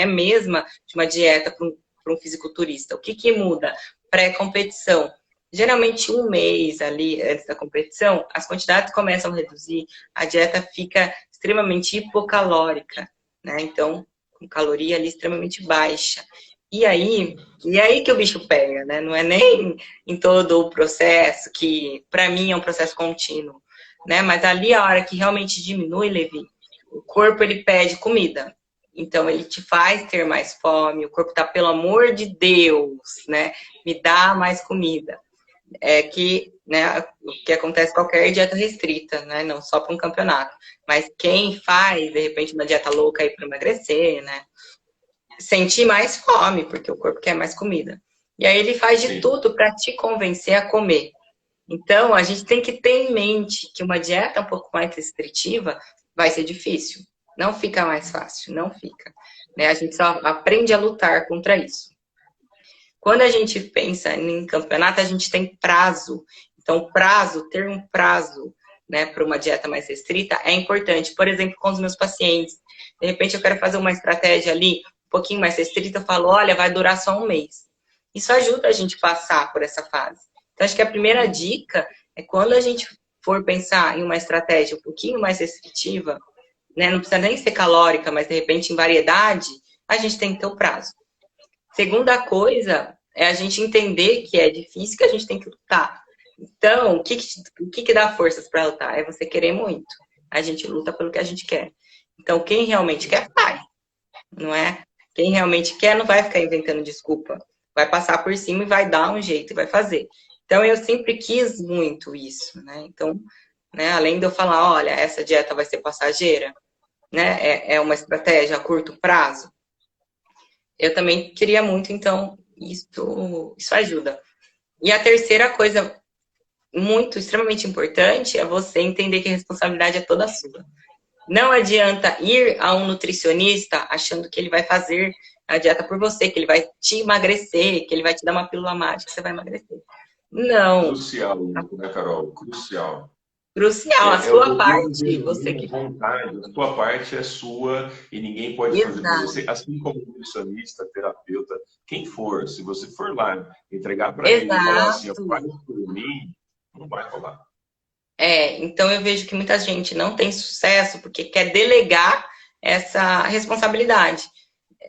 de uma dieta para um fisiculturista. O que que muda? Pré-competição. Geralmente, um mês ali antes da competição, as quantidades começam a reduzir, a dieta fica extremamente hipocalórica, né? Então, com caloria ali extremamente baixa. E aí que o bicho pega, né? Não é nem em todo o processo, que para mim é um processo contínuo, né? Mas ali a hora que realmente diminui, Levi, o corpo ele pede comida. Então ele te faz ter mais fome, o corpo tá, pelo amor de Deus, né? Me dá mais comida. É que, né, o que acontece com qualquer dieta restrita, né? Não só para um campeonato. Mas quem faz, de repente, uma dieta louca aí para emagrecer, né? Sentir mais fome, porque o corpo quer mais comida. E aí ele faz de Sim. tudo para te convencer a comer. Então, a gente tem que ter em mente que uma dieta um pouco mais restritiva vai ser difícil. Não fica mais fácil, não fica. Né? A gente só aprende a lutar contra isso. Quando a gente pensa em campeonato, a gente tem prazo. Então, ter um prazo, né, para uma dieta mais restrita é importante. Por exemplo, com os meus pacientes. De repente, eu quero fazer uma estratégia ali um pouquinho mais restrita, eu falo, olha, vai durar só um mês. Isso ajuda a gente a passar por essa fase. Então, acho que a primeira dica é quando a gente for pensar em uma estratégia um pouquinho mais restritiva, né, não precisa nem ser calórica, mas de repente em variedade, a gente tem que ter o prazo. Segunda coisa é a gente entender que é difícil, que a gente tem que lutar. Então, o que dá forças para lutar? É você querer muito. A gente luta pelo que a gente quer. Então, quem realmente quer, faz, não é? Quem realmente quer não vai ficar inventando desculpa. Vai passar por cima e vai dar um jeito e vai fazer. Então, eu sempre quis muito isso, né? Então, né, além de eu falar, olha, essa dieta vai ser passageira, né? É uma estratégia a curto prazo. Eu também queria muito, então, isso ajuda. E a terceira coisa muito, extremamente importante é você entender que a responsabilidade é toda sua. Não adianta ir a um nutricionista achando que ele vai fazer a dieta por você, que ele vai te emagrecer, que ele vai te dar uma pílula mágica que você vai emagrecer. Não. Crucial, né, Carol? Crucial. Crucial, a É o sua desejo parte, você genuíno, que... a vontade, a tua parte é sua e ninguém pode fazer por Exato. você. Assim como nutricionista, terapeuta, quem for, se você for lá entregar para ele e falar assim, Exato. faz por mim, não vai rolar. Então eu vejo que muita gente não tem sucesso porque quer delegar essa responsabilidade.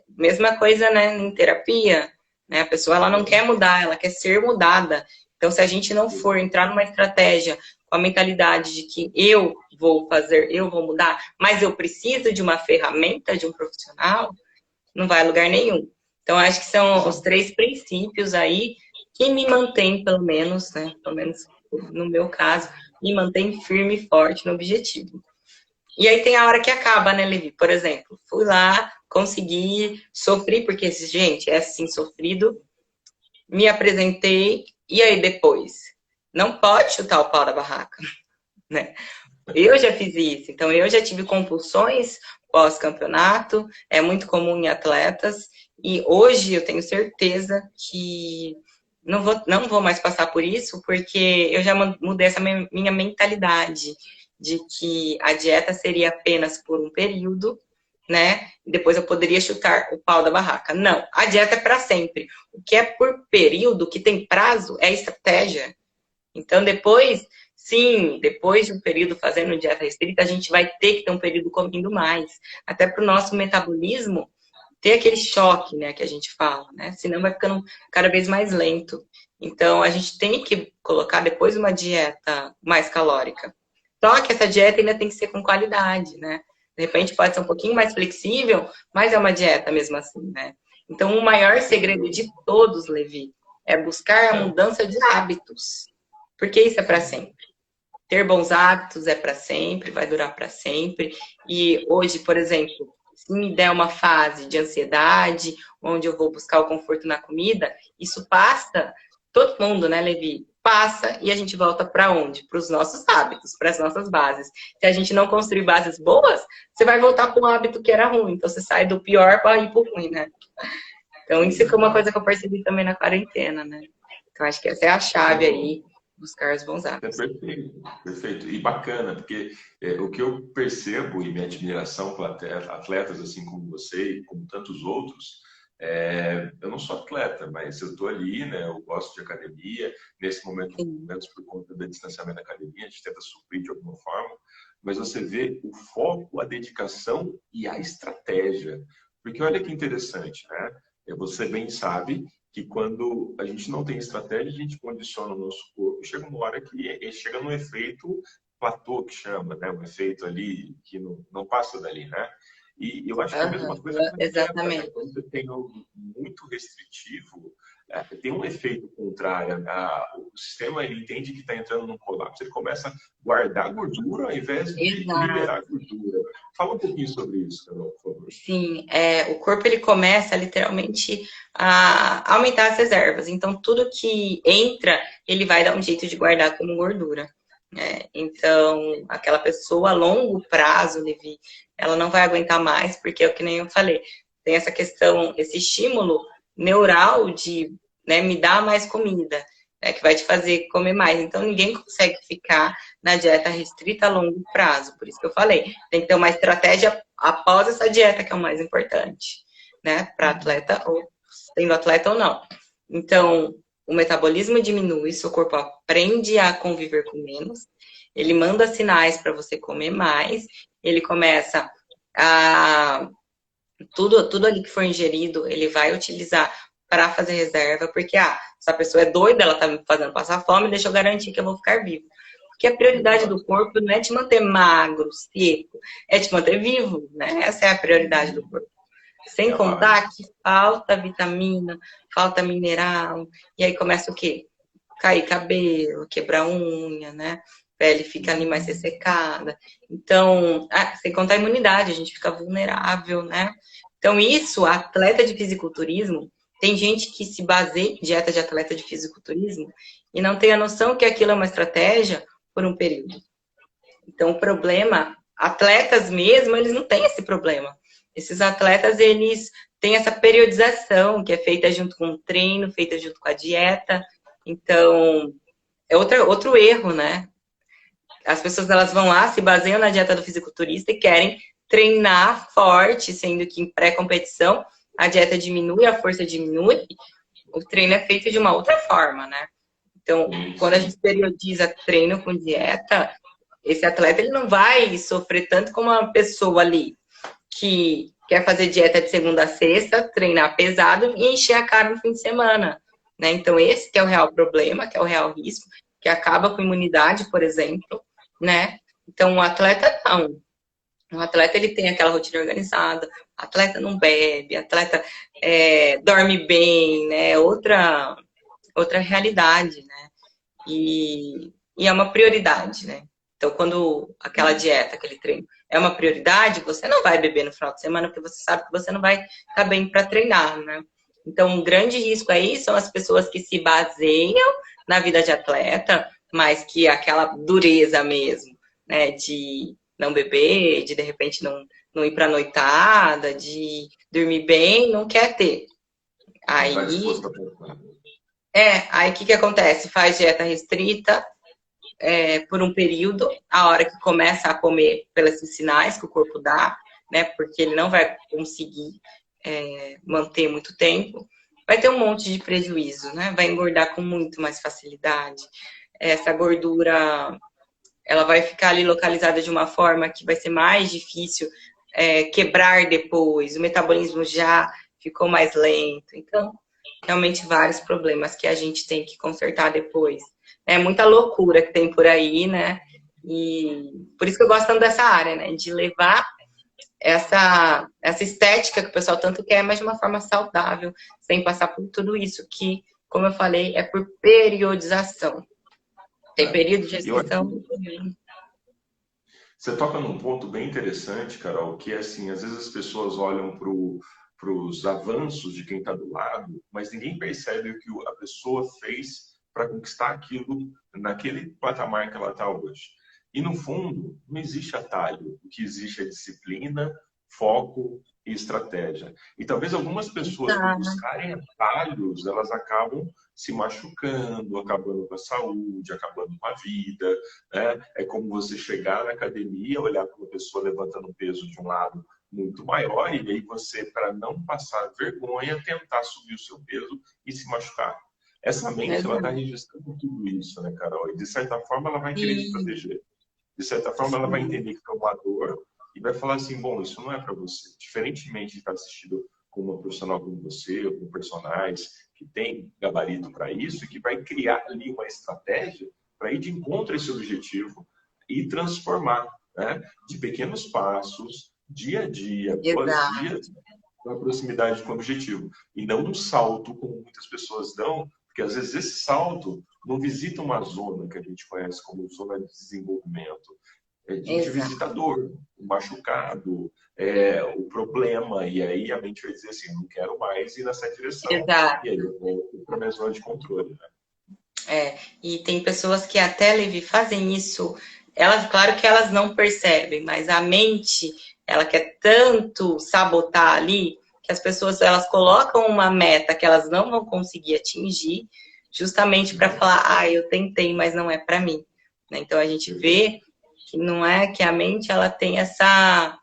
Mesma coisa, né, em terapia, né? A pessoa ela não quer mudar, ela quer ser mudada. Então, se a gente não for entrar numa estratégia com a mentalidade de que eu vou fazer, eu vou mudar, mas eu preciso de uma ferramenta, de um profissional, não vai a lugar nenhum. Então, acho que são os 3 princípios aí que me mantêm, pelo menos, né? Pelo menos no meu caso, me mantém firme e forte no objetivo. E aí tem a hora que acaba, né, Levi? Por exemplo, fui lá, consegui, sofri, porque, gente, é assim, sofrido, me apresentei, e aí depois? Não pode chutar o pau da barraca, né? Eu já fiz isso, então eu já tive compulsões pós-campeonato, é muito comum em atletas, e hoje eu tenho certeza que não vou mais passar por isso, porque eu já mudei essa minha mentalidade de que a dieta seria apenas por um período, né? E depois eu poderia chutar o pau da barraca. Não, a dieta é para sempre. O que é por período, que tem prazo, é estratégia. Então, depois, sim, depois de um período fazendo dieta restrita, a gente vai ter que ter um período comendo mais. Até para o nosso metabolismo ter aquele choque, né, que a gente fala, né? Senão vai ficando cada vez mais lento. Então, a gente tem que colocar depois uma dieta mais calórica. Só que essa dieta ainda tem que ser com qualidade, né? De repente pode ser um pouquinho mais flexível, mas é uma dieta mesmo assim, né? Então, o maior segredo de todos, Levi, é buscar a mudança de hábitos. Porque isso é para sempre. Ter bons hábitos é para sempre, vai durar para sempre. E hoje, por exemplo, se me der uma fase de ansiedade, onde eu vou buscar o conforto na comida, isso passa, todo mundo, né, Levi? Passa e a gente volta para onde? Para os nossos hábitos, para as nossas bases. Se a gente não construir bases boas, você vai voltar para um hábito que era ruim. Então você sai do pior para ir para o ruim, né? Então isso foi uma coisa que eu percebi também na quarentena, né? Então acho que essa é a chave aí, buscar os bons É hábitos. perfeito, perfeito. E bacana, porque o que eu percebo e minha admiração por atletas assim como você e como tantos outros, eu não sou atleta, mas eu estou ali, né? Eu gosto de academia. Nesse momento, Sim. menos por conta do distanciamento da academia, a gente tenta suprir de alguma forma. Mas você vê o foco, a dedicação e a estratégia. Porque olha que interessante, né? Você bem sabe que quando a gente não tem estratégia, a gente condiciona o nosso corpo, chega uma hora que ele chega no efeito platô, que chama, né? Um efeito ali que não passa dali, né? E eu acho que é a mesma Aham, coisa com a dieta, né? exatamente. Quando você tem algo muito restritivo, tem um efeito contrário. O sistema ele entende que está entrando num colapso, ele começa a guardar gordura ao invés de Exato. liberar gordura. Fala um pouquinho sobre isso, Carol, por favor. Sim, o corpo ele começa literalmente a aumentar as reservas. Então, tudo que entra, ele vai dar um jeito de guardar como gordura, né? Então, aquela pessoa a longo prazo, Levi, ela não vai aguentar mais, porque é o que nem eu falei, tem essa questão, esse estímulo neural de, né, me dar mais comida, né, que vai te fazer comer mais. Então, ninguém consegue ficar na dieta restrita a longo prazo. Por isso que eu falei, tem que ter uma estratégia após essa dieta, que é o mais importante, né? Para atleta, ou sendo atleta ou não. Então, o metabolismo diminui, seu corpo aprende a conviver com menos, ele manda sinais para você comer mais, ele começa a tudo ali que for ingerido, ele vai utilizar para fazer reserva, porque, essa pessoa é doida, ela tá me fazendo passar fome, deixa eu garantir que eu vou ficar vivo. Porque a prioridade do corpo não é te manter magro, seco, é te manter vivo, né? Essa é a prioridade do corpo. Sem contar que falta vitamina, falta mineral, e aí começa o quê? Cair cabelo, quebrar unha, né? Pele fica ali mais ressecada. Então, sem contar a imunidade, a gente fica vulnerável, né? Então, isso, atleta de fisiculturismo, tem gente que se baseia em dieta de atleta de fisiculturismo e não tem a noção que aquilo é uma estratégia por um período. Então, o problema, atletas mesmo, eles não têm esse problema. Esses atletas, eles têm essa periodização que é feita junto com o treino, feita junto com a dieta. Então, é outro erro, né? As pessoas, elas vão lá, se baseiam na dieta do fisiculturista e querem treinar forte, sendo que em pré-competição a dieta diminui, a força diminui, o treino é feito de uma outra forma, né? Então, quando a gente periodiza treino com dieta, esse atleta ele não vai sofrer tanto como uma pessoa ali que quer fazer dieta de segunda a sexta, treinar pesado e encher a cara no fim de semana, né? Então, esse que é o real problema, que é o real risco, que acaba com a imunidade, por exemplo, né? Então, o atleta não. O atleta, ele tem aquela rotina organizada, o atleta não bebe, o atleta dorme bem, né? Outra realidade, né? E é uma prioridade, né? Então, quando aquela dieta, aquele treino é uma prioridade, você não vai beber no final de semana, porque você sabe que você não vai estar bem para treinar, né? Então, um grande risco aí são as pessoas que se baseiam na vida de atleta, mas que aquela dureza mesmo, né? De não beber, de repente não ir para noitada, de dormir bem, não quer ter. Aí o que acontece? Faz dieta restrita por um período, a hora que começa a comer pelos sinais que o corpo dá, né? Porque ele não vai conseguir manter muito tempo, vai ter um monte de prejuízo, né? Vai engordar com muito mais facilidade. Essa gordura, ela vai ficar ali localizada de uma forma que vai ser mais difícil quebrar depois. O metabolismo já ficou mais lento. Então, realmente vários problemas que a gente tem que consertar depois. É muita loucura que tem por aí, né? E por isso que eu gosto tanto dessa área, né? De levar essa estética que o pessoal tanto quer, mas de uma forma saudável, sem passar por tudo isso, que, como eu falei, é por periodização. Tem período de gestação. Você toca num ponto bem interessante, Carol, que é assim, às vezes as pessoas olham para os avanços de quem está do lado, mas ninguém percebe o que a pessoa fez para conquistar aquilo naquele patamar que ela está hoje. E no fundo, não existe atalho. O que existe é disciplina, foco e estratégia. E talvez algumas pessoas, por buscarem atalhos, elas acabam se machucando, acabando com a saúde, acabando com a vida, né? É como você chegar na academia, olhar para uma pessoa levantando peso de um lado muito maior, e aí você, para não passar vergonha, tentar subir o seu peso e se machucar. Essa mente, ela está registrando tudo isso, né, Carol? E de certa forma, ela vai querer te proteger. De certa forma, ela vai entender que é uma dor e vai falar assim, bom, isso não é para você. Diferentemente de estar assistindo com uma profissional como você, ou com personagens que tem gabarito para isso, e que vai criar ali uma estratégia para ir de encontro a esse objetivo e transformar, né? De pequenos passos, dia a dia, após dia, na proximidade com o objetivo. E não um salto, como muitas pessoas dão, porque às vezes esse salto não visita uma zona que a gente conhece como zona de desenvolvimento. A gente visita a dor, o machucado, o problema, e aí a mente vai dizer assim, não quero mais ir nessa direção. Exato. E aí eu volto para a minha zona de controle. Né? E tem pessoas que até, Levi, fazem isso. Elas, claro que elas não percebem, mas a mente, ela quer tanto sabotar ali, que as pessoas, elas colocam uma meta que elas não vão conseguir atingir, justamente para falar, eu tentei, mas não é para mim. Então, a gente vê que não é que a mente, ela tem essa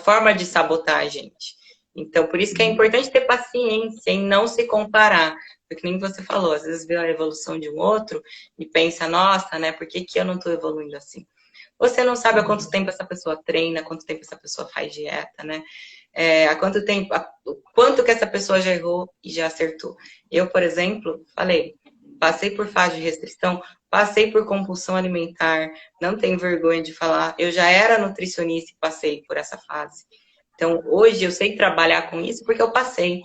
forma de sabotar a gente. Então, por isso que é importante ter paciência e não se comparar. Porque nem você falou, às vezes vê a evolução de um outro e pensa, nossa, né, por que eu não estou evoluindo assim? Você não sabe há quanto tempo essa pessoa treina, há quanto tempo essa pessoa faz dieta, né? Há quanto tempo, o quanto que essa pessoa já errou e já acertou. Eu, por exemplo, falei, passei por fase de restrição, passei por compulsão alimentar, não tenho vergonha de falar. Eu já era nutricionista e passei por essa fase. Então, hoje eu sei trabalhar com isso porque eu passei.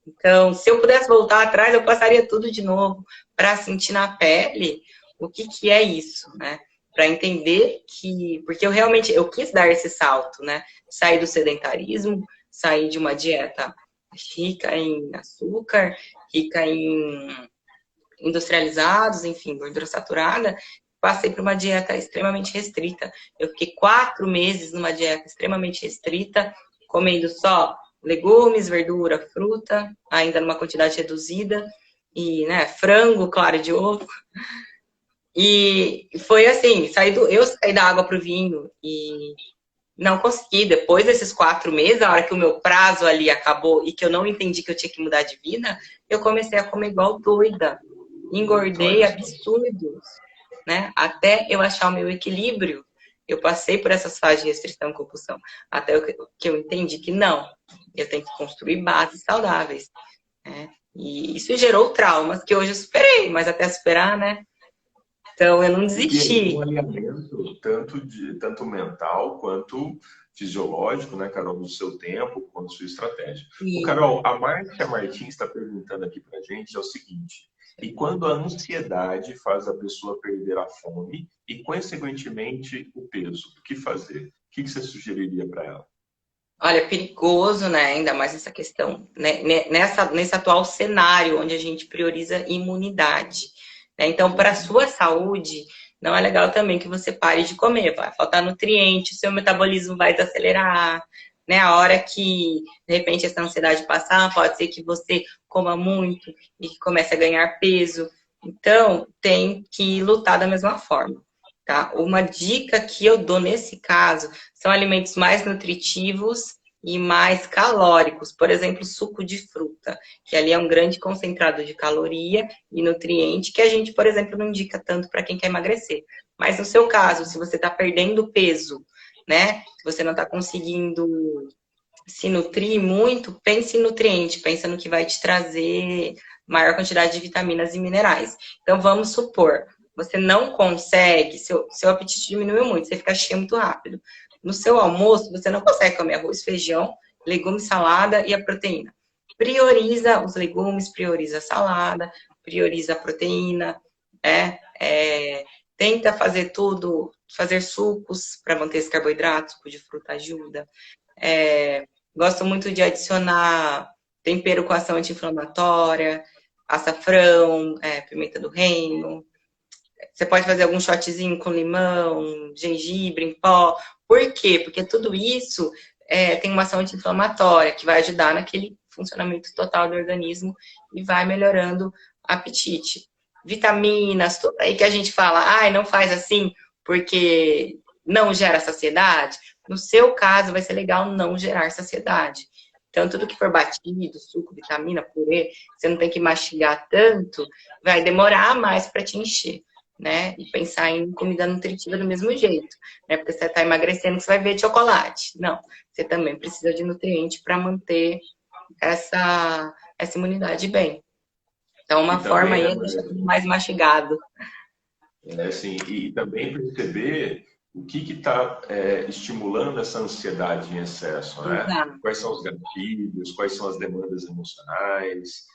Então, se eu pudesse voltar atrás, eu passaria tudo de novo para sentir na pele o que que é isso, né? Para entender que, porque eu realmente eu quis dar esse salto, né? Sair do sedentarismo, sair de uma dieta rica em açúcar, rica em industrializados, enfim, gordura saturada, passei por uma dieta extremamente restrita. Eu fiquei 4 meses numa dieta extremamente restrita, comendo só legumes, verdura, fruta, ainda numa quantidade reduzida, e, né, frango, clara de ovo. E foi assim, eu saí da água para o vinho e não consegui. Depois desses 4 meses, a hora que o meu prazo ali acabou e que eu não entendi que eu tinha que mudar de vida, eu comecei a comer igual doida. Engordei absurdos, né? Até eu achar o meu equilíbrio. Eu passei por essas fases de restrição e compulsão. Até que eu entendi que não. Eu tenho que construir bases saudáveis, né? E isso gerou traumas que hoje eu superei, mas até superar, né? Então, eu não E um desisti. alinhamento tanto mental quanto fisiológico, né, Carol, no seu tempo, com a sua estratégia. O E, Carol, a Márcia Martins está perguntando aqui para a gente é o seguinte: e quando a ansiedade faz a pessoa perder a fome e, consequentemente, o peso, o que fazer? O que você sugeriria para ela? olha, é perigoso, né? Ainda mais essa questão, né? Nesse atual cenário onde a gente prioriza imunidade, né? Então, para a sua saúde, não é legal também que você pare de comer. Vai faltar nutriente, o seu metabolismo vai desacelerar, né? A hora que, de repente, essa ansiedade passar, pode ser que você coma muito e que comece a ganhar peso. Então, tem que lutar da mesma forma, tá? Uma dica que eu dou nesse caso são alimentos mais nutritivos e mais calóricos. Por exemplo, suco de fruta, que ali é um grande concentrado de caloria e nutriente, que a gente, por exemplo, não indica tanto para quem quer emagrecer. Mas no seu caso, se você está perdendo peso, né? Se você não está conseguindo se nutrir muito, pense em nutriente, pensa no que vai te trazer maior quantidade de vitaminas e minerais. Então, vamos supor, você não consegue, seu apetite diminuiu muito, você fica cheio muito rápido. No seu almoço, você não consegue comer arroz, feijão, legumes, salada e a proteína. Prioriza os legumes, prioriza a salada, prioriza a proteína, né? Tenta fazer tudo, fazer sucos para manter esse carboidrato, suco de fruta ajuda. Gosto muito de adicionar tempero com ação anti-inflamatória, açafrão, pimenta do reino. Você pode fazer algum shotzinho com limão, gengibre em pó. Por quê? Porque tudo isso tem uma ação anti-inflamatória que vai ajudar naquele funcionamento total do organismo e vai melhorando o apetite. Vitaminas, tudo aí que a gente fala, ai, não faz assim porque não gera saciedade. No seu caso, vai ser legal não gerar saciedade. Então, tudo que for batido, suco, vitamina, purê, você não tem que mastigar tanto, vai demorar mais para te encher, né? E pensar em comida nutritiva do mesmo jeito, né? Porque você está emagrecendo, você vai ver chocolate. Não, você também precisa de nutriente para manter essa imunidade bem. Então, E uma forma também, aí né, é deixar tudo mais mastigado. assim, e também perceber o que está estimulando essa ansiedade em excesso, né? Exato. Quais são os gatilhos, quais são as demandas emocionais.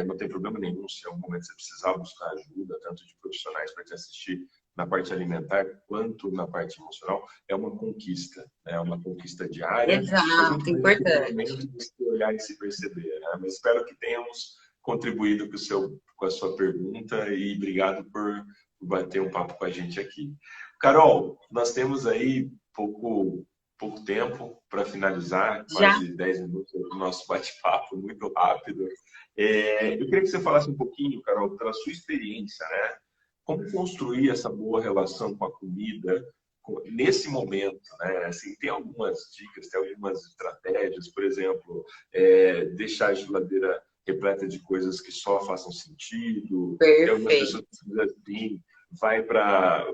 Não tem problema nenhum se em algum momento você precisar buscar ajuda, tanto de profissionais para te assistir na parte alimentar quanto na parte emocional. É uma conquista, né? É uma conquista diária. A Exato, gente vai ter importante. momentos de se olhar e se perceber, né? Mas espero que tenhamos contribuído com a sua pergunta e obrigado por bater um papo com a gente aqui. Carol, nós temos aí pouco tempo para finalizar, Já quase 10 minutos do nosso bate-papo, muito rápido. Eu queria que você falasse um pouquinho, Carol, pela sua experiência, né? Como construir essa boa relação com a comida nesse momento, né? Assim, tem algumas dicas, tem algumas estratégias, por exemplo, deixar a geladeira repleta de coisas que só façam sentido. Tem algumas pessoas perfeito. que dizem assim, vai para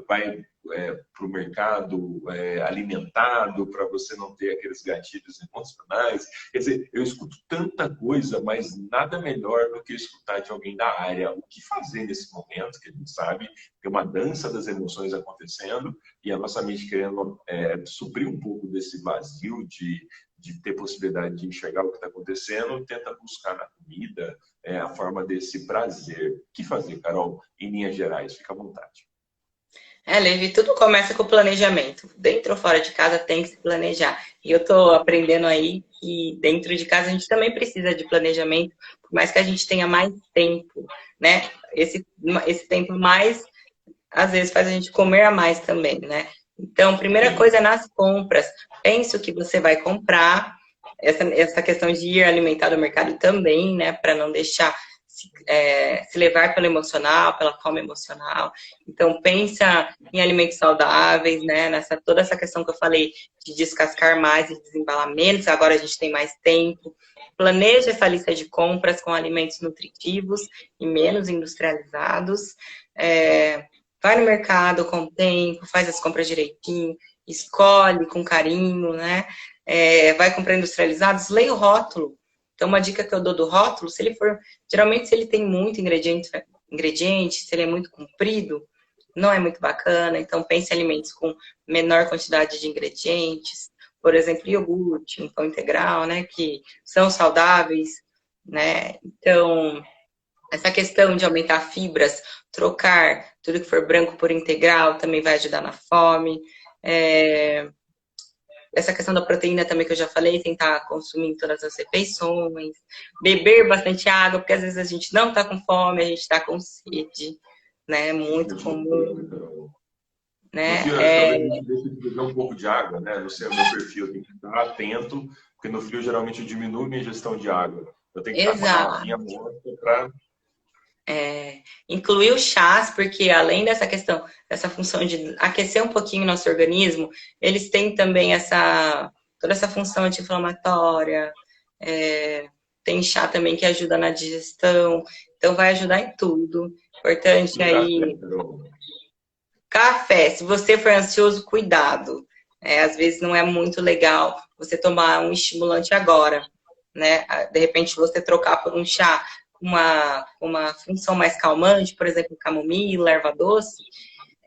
o mercado alimentado, para você não ter aqueles gatilhos emocionais. Quer dizer, eu escuto tanta coisa, mas nada melhor do que escutar de alguém da área o que fazer nesse momento, que a gente sabe que é uma dança das emoções acontecendo e a nossa mente querendo suprir um pouco desse vazio de ter possibilidade de enxergar o que está acontecendo, tenta buscar na comida a forma desse prazer. O que fazer, Carol, em linhas gerais? Fica à vontade. Levi, tudo começa com o planejamento. Dentro ou fora de casa tem que se planejar. E eu tô aprendendo aí que dentro de casa a gente também precisa de planejamento, por mais que a gente tenha mais tempo, né? Esse tempo mais, às vezes, faz a gente comer a mais também, né? Então, primeira Sim. coisa é nas compras. Pense o que você vai comprar. Essa questão de ir alimentar o mercado também, né? Para não deixar se levar pelo emocional, pela fome emocional. Então, pensa em alimentos saudáveis, né? Toda essa questão que eu falei de descascar mais e desembalar menos, agora a gente tem mais tempo. Planeja essa lista de compras com alimentos nutritivos e menos industrializados. Vai no mercado com tempo, faz as compras direitinho, escolhe com carinho, né? Vai comprar industrializados, leia o rótulo. Então, uma dica que eu dou do rótulo, geralmente se ele tem muito ingrediente, se ele é muito comprido, não é muito bacana. Então, pense em alimentos com menor quantidade de ingredientes, por exemplo, iogurte, um pão integral, né, que são saudáveis, né? Então, essa questão de aumentar fibras, trocar tudo que for branco por integral, também vai ajudar na fome. Essa questão da proteína também que eu já falei, tentar consumir em todas as refeições, beber bastante água, porque às vezes a gente não tá com fome, a gente tá com sede, né? Muito comum, No né? frio, talvez a gente deixe de beber um pouco de água, né? No seu meu perfil, eu tenho que estar atento, porque no frio geralmente eu diminuo minha ingestão de água. Eu tenho que estar com a Exato. garrafinha morta para. Incluir os chás, porque além dessa questão, dessa função de aquecer um pouquinho o nosso organismo, eles têm também toda essa função anti-inflamatória. Tem chá também que ajuda na digestão, então vai ajudar em tudo. Importante aí. Café, se você for ansioso, cuidado. Às vezes não é muito legal você tomar um estimulante agora, né? De repente você trocar por um chá com uma função mais calmante, por exemplo, camomila, erva doce,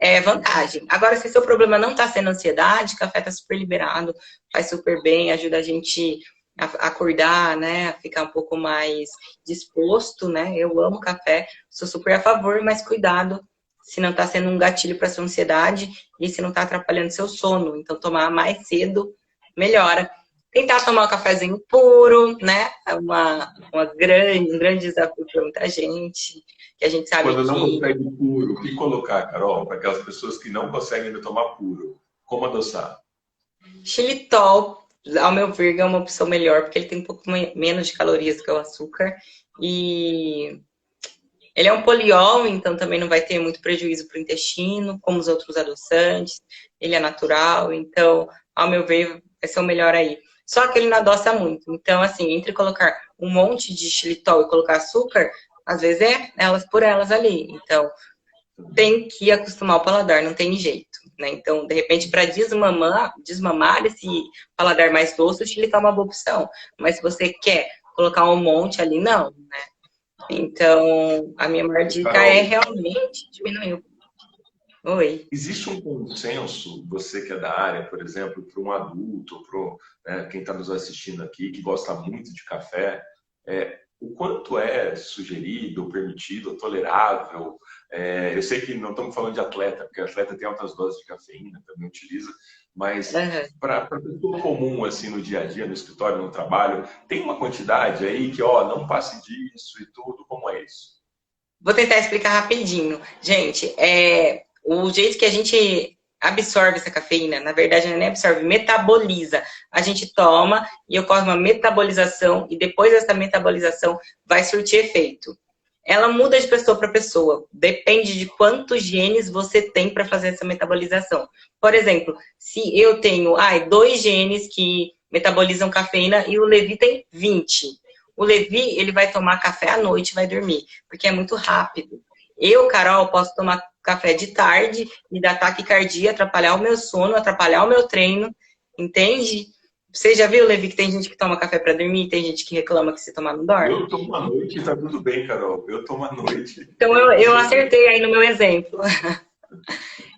é vantagem. Agora, se seu problema não está sendo ansiedade, café está super liberado, faz super bem, ajuda a gente a acordar, né? A ficar um pouco mais disposto, né? Eu amo café, sou super a favor, mas cuidado se não está sendo um gatilho para sua ansiedade e se não está atrapalhando seu sono. Então, tomar mais cedo melhora. Tentar tomar um cafezinho puro, né? Um grande desafio para muita gente, que a gente sabe Quando não que... consegue puro, o que colocar, Carol, para aquelas pessoas que não conseguem ainda tomar puro? Como adoçar? Xilitol, ao meu ver, é uma opção melhor, porque ele tem um pouco menos de calorias que o açúcar. E ele é um poliol, então também não vai ter muito prejuízo para o intestino, como os outros adoçantes. Ele é natural, então, ao meu ver, vai ser o melhor aí. Só que ele não adoça muito. Então, assim, entre colocar um monte de xilitol e colocar açúcar, às vezes é elas por elas ali. Então, tem que acostumar o paladar, não tem jeito, né? Então, de repente, para desmamar esse paladar mais doce, o xilitol é uma boa opção. Mas se você quer colocar um monte ali, não, né? Então, a minha maior dica Carol, é realmente diminuir. Oi. existe um consenso, você que é da área, por exemplo, para um adulto, para quem está nos assistindo aqui, que gosta muito de café, o quanto é sugerido, permitido, tolerável? Eu sei que não estamos falando de atleta, porque atleta tem altas doses de cafeína, também utiliza, mas para a pessoa comum, assim, no dia a dia, no escritório, no trabalho, tem uma quantidade aí que, não passe disso e tudo, como é isso? Vou tentar explicar rapidinho. Gente, o jeito que a gente absorve essa cafeína, na verdade, não é nem absorve, metaboliza. A gente toma e ocorre uma metabolização e depois dessa metabolização vai surtir efeito. Ela muda de pessoa para pessoa, depende de quantos genes você tem para fazer essa metabolização. Por exemplo, se eu tenho 2 genes que metabolizam cafeína e o Levi tem 20. O Levi, ele vai tomar café à noite e vai dormir, porque é muito rápido. Eu, Carol, posso tomar café de tarde, me dar taquicardia, atrapalhar o meu sono, atrapalhar o meu treino, entende? Você já viu, Levi, que tem gente que toma café para dormir, tem gente que reclama que se tomar não dorme? Eu tomo à noite e tá tudo bem, Carol. Eu tomo à noite Então e é tudo eu certo. acertei aí no meu exemplo.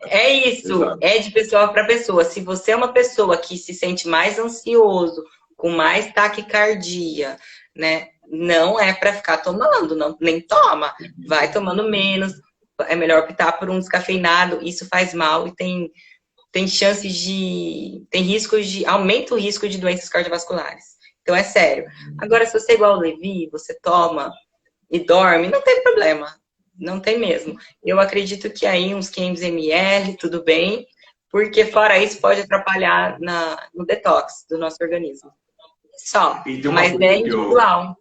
É isso, Exato. é de pessoa para pessoa. Se você é uma pessoa que se sente mais ansioso, com mais taquicardia, né? Não é para ficar tomando, não, nem toma. Vai tomando menos. É melhor optar por um descafeinado. Isso faz mal e tem chances de. Tem riscos de. Aumenta o risco de doenças cardiovasculares. Então é sério. Agora, se você é igual ao Levi, você toma e dorme, não tem problema. Não tem mesmo. Eu acredito que aí uns 500 ml, tudo bem, porque fora isso pode atrapalhar no detox do nosso organismo. Só, E tem uma mas é coisa individual.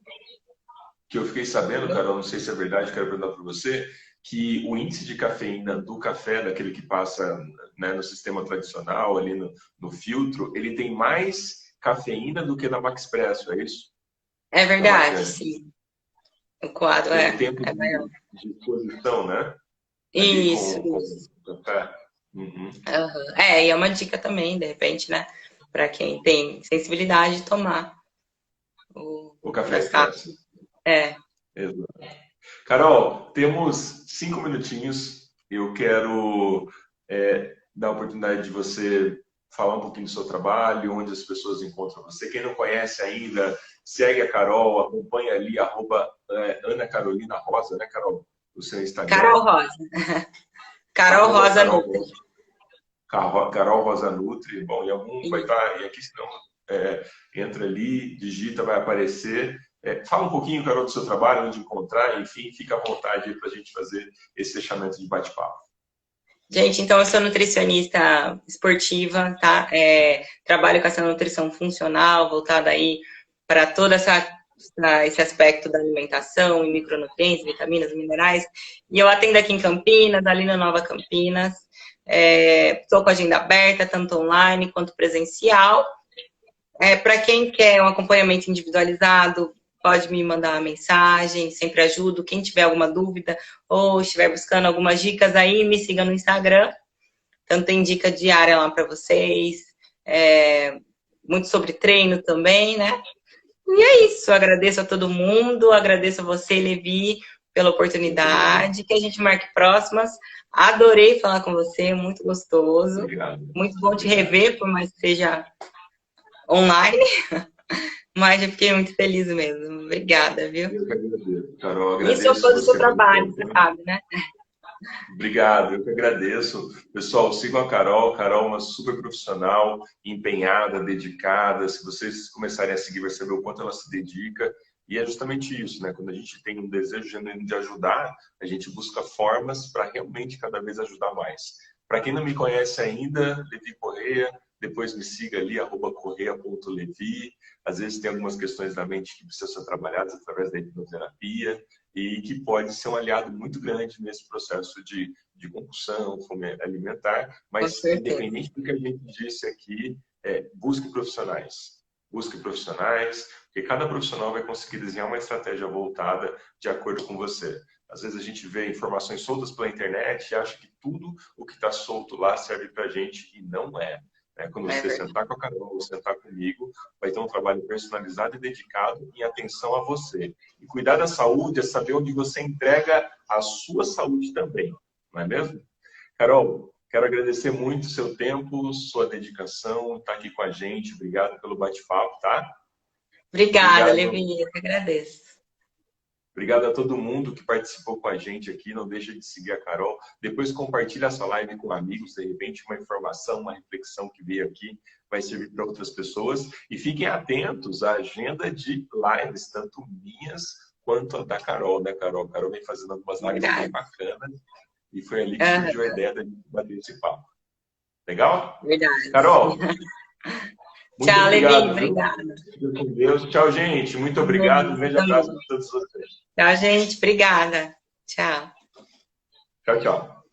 que eu fiquei sabendo, Carol, não sei se é verdade, quero perguntar para você, que o índice de cafeína do café, daquele que passa, né, no sistema tradicional, ali no filtro, ele tem mais cafeína do que na Maxpresso, é isso? É Da verdade, Marcante. sim. O quadro Pelo tempo é maior. de exposição, né? Ali Isso, com isso. o café. Uhum. Aham. E é uma dica também, de repente, né? Para quem tem sensibilidade de tomar O café das expresso. cápsulas. É. Exato. Carol, temos 5 minutinhos. Eu quero dar a oportunidade de você falar um pouquinho do seu trabalho, onde as pessoas encontram você. Quem não conhece ainda, segue a Carol, acompanha ali, Ana Carolina Rosa, né, Carol? O seu Instagram. Carol Rosa. Carol Arroba Rosa Carol, Nutri. Carol Rosa Nutri. Bom, em algum vai Isso. estar, e aqui se não, entra ali, digita, vai aparecer. Fala um pouquinho, Carol, do seu trabalho, onde encontrar, enfim, fica à vontade para a gente fazer esse fechamento de bate-papo. Gente, então eu sou nutricionista esportiva, tá? Trabalho com essa nutrição funcional, voltada aí para todo esse aspecto da alimentação e micronutrientes, vitaminas, minerais. E eu atendo aqui em Campinas, ali na Nova Campinas. Estou com a agenda aberta, tanto online quanto presencial. Para quem quer um acompanhamento individualizado, pode me mandar uma mensagem, sempre ajudo. Quem tiver alguma dúvida ou estiver buscando algumas dicas aí, me siga no Instagram. Tanto tem dica diária lá para vocês, muito sobre treino também, né? E é isso, agradeço a todo mundo, agradeço a você, Levi, pela oportunidade, que a gente marque próximas. Adorei falar com você, muito gostoso. Obrigado. Muito bom te rever, por mais que seja online. Mas eu fiquei muito feliz mesmo. Obrigada, viu? Eu que agradeço, Carol. E sou Agradeço fã do seu você pelo trabalho, seu você tempo. sabe, né? Obrigado, eu que agradeço. Pessoal, sigam a Carol. Carol é uma super profissional, empenhada, dedicada. Se vocês começarem a seguir, vai saber o quanto ela se dedica. E é justamente isso, né? Quando a gente tem um desejo genuíno de ajudar, a gente busca formas para realmente cada vez ajudar mais. Para quem não me conhece ainda, Levi Correia, depois me siga ali, @correia.levi. Às vezes tem algumas questões da mente que precisam ser trabalhadas através da hipnoterapia e que pode ser um aliado muito grande nesse processo de compulsão, fome alimentar, Com mas certeza. independente do que a gente disse aqui, busque profissionais. Busque profissionais, porque cada profissional vai conseguir desenhar uma estratégia voltada de acordo com você. Às vezes a gente vê informações soltas pela internet e acha que tudo o que está solto lá serve para a gente e não é. Quando você sentar com a Carol ou sentar comigo, vai ter um trabalho personalizado e dedicado em atenção a você. E cuidar da saúde é saber onde você entrega a sua saúde também, não é mesmo? Carol, quero agradecer muito o seu tempo, sua dedicação, estar aqui com a gente. Obrigado pelo bate-papo, tá? Obrigada, Obrigado. Levi, eu que agradeço. Obrigado a todo mundo que participou com a gente aqui. Não deixa de seguir a Carol. Depois compartilha essa live com amigos. De repente, uma informação, uma reflexão que veio aqui vai servir para outras pessoas. E fiquem atentos à agenda de lives, tanto minhas quanto a da Carol. A Carol vem fazendo algumas lives bem bacanas. E foi ali que surgiu a ideia da gente bater esse papo. Legal? Verdade. Carol, muito Tchau, obrigado, Levi, obrigada. Fica com Deus. Tchau, gente. Muito obrigado. Um grande abraço para todos vocês. Tchau, gente. Obrigada. Tchau. Tchau, tchau.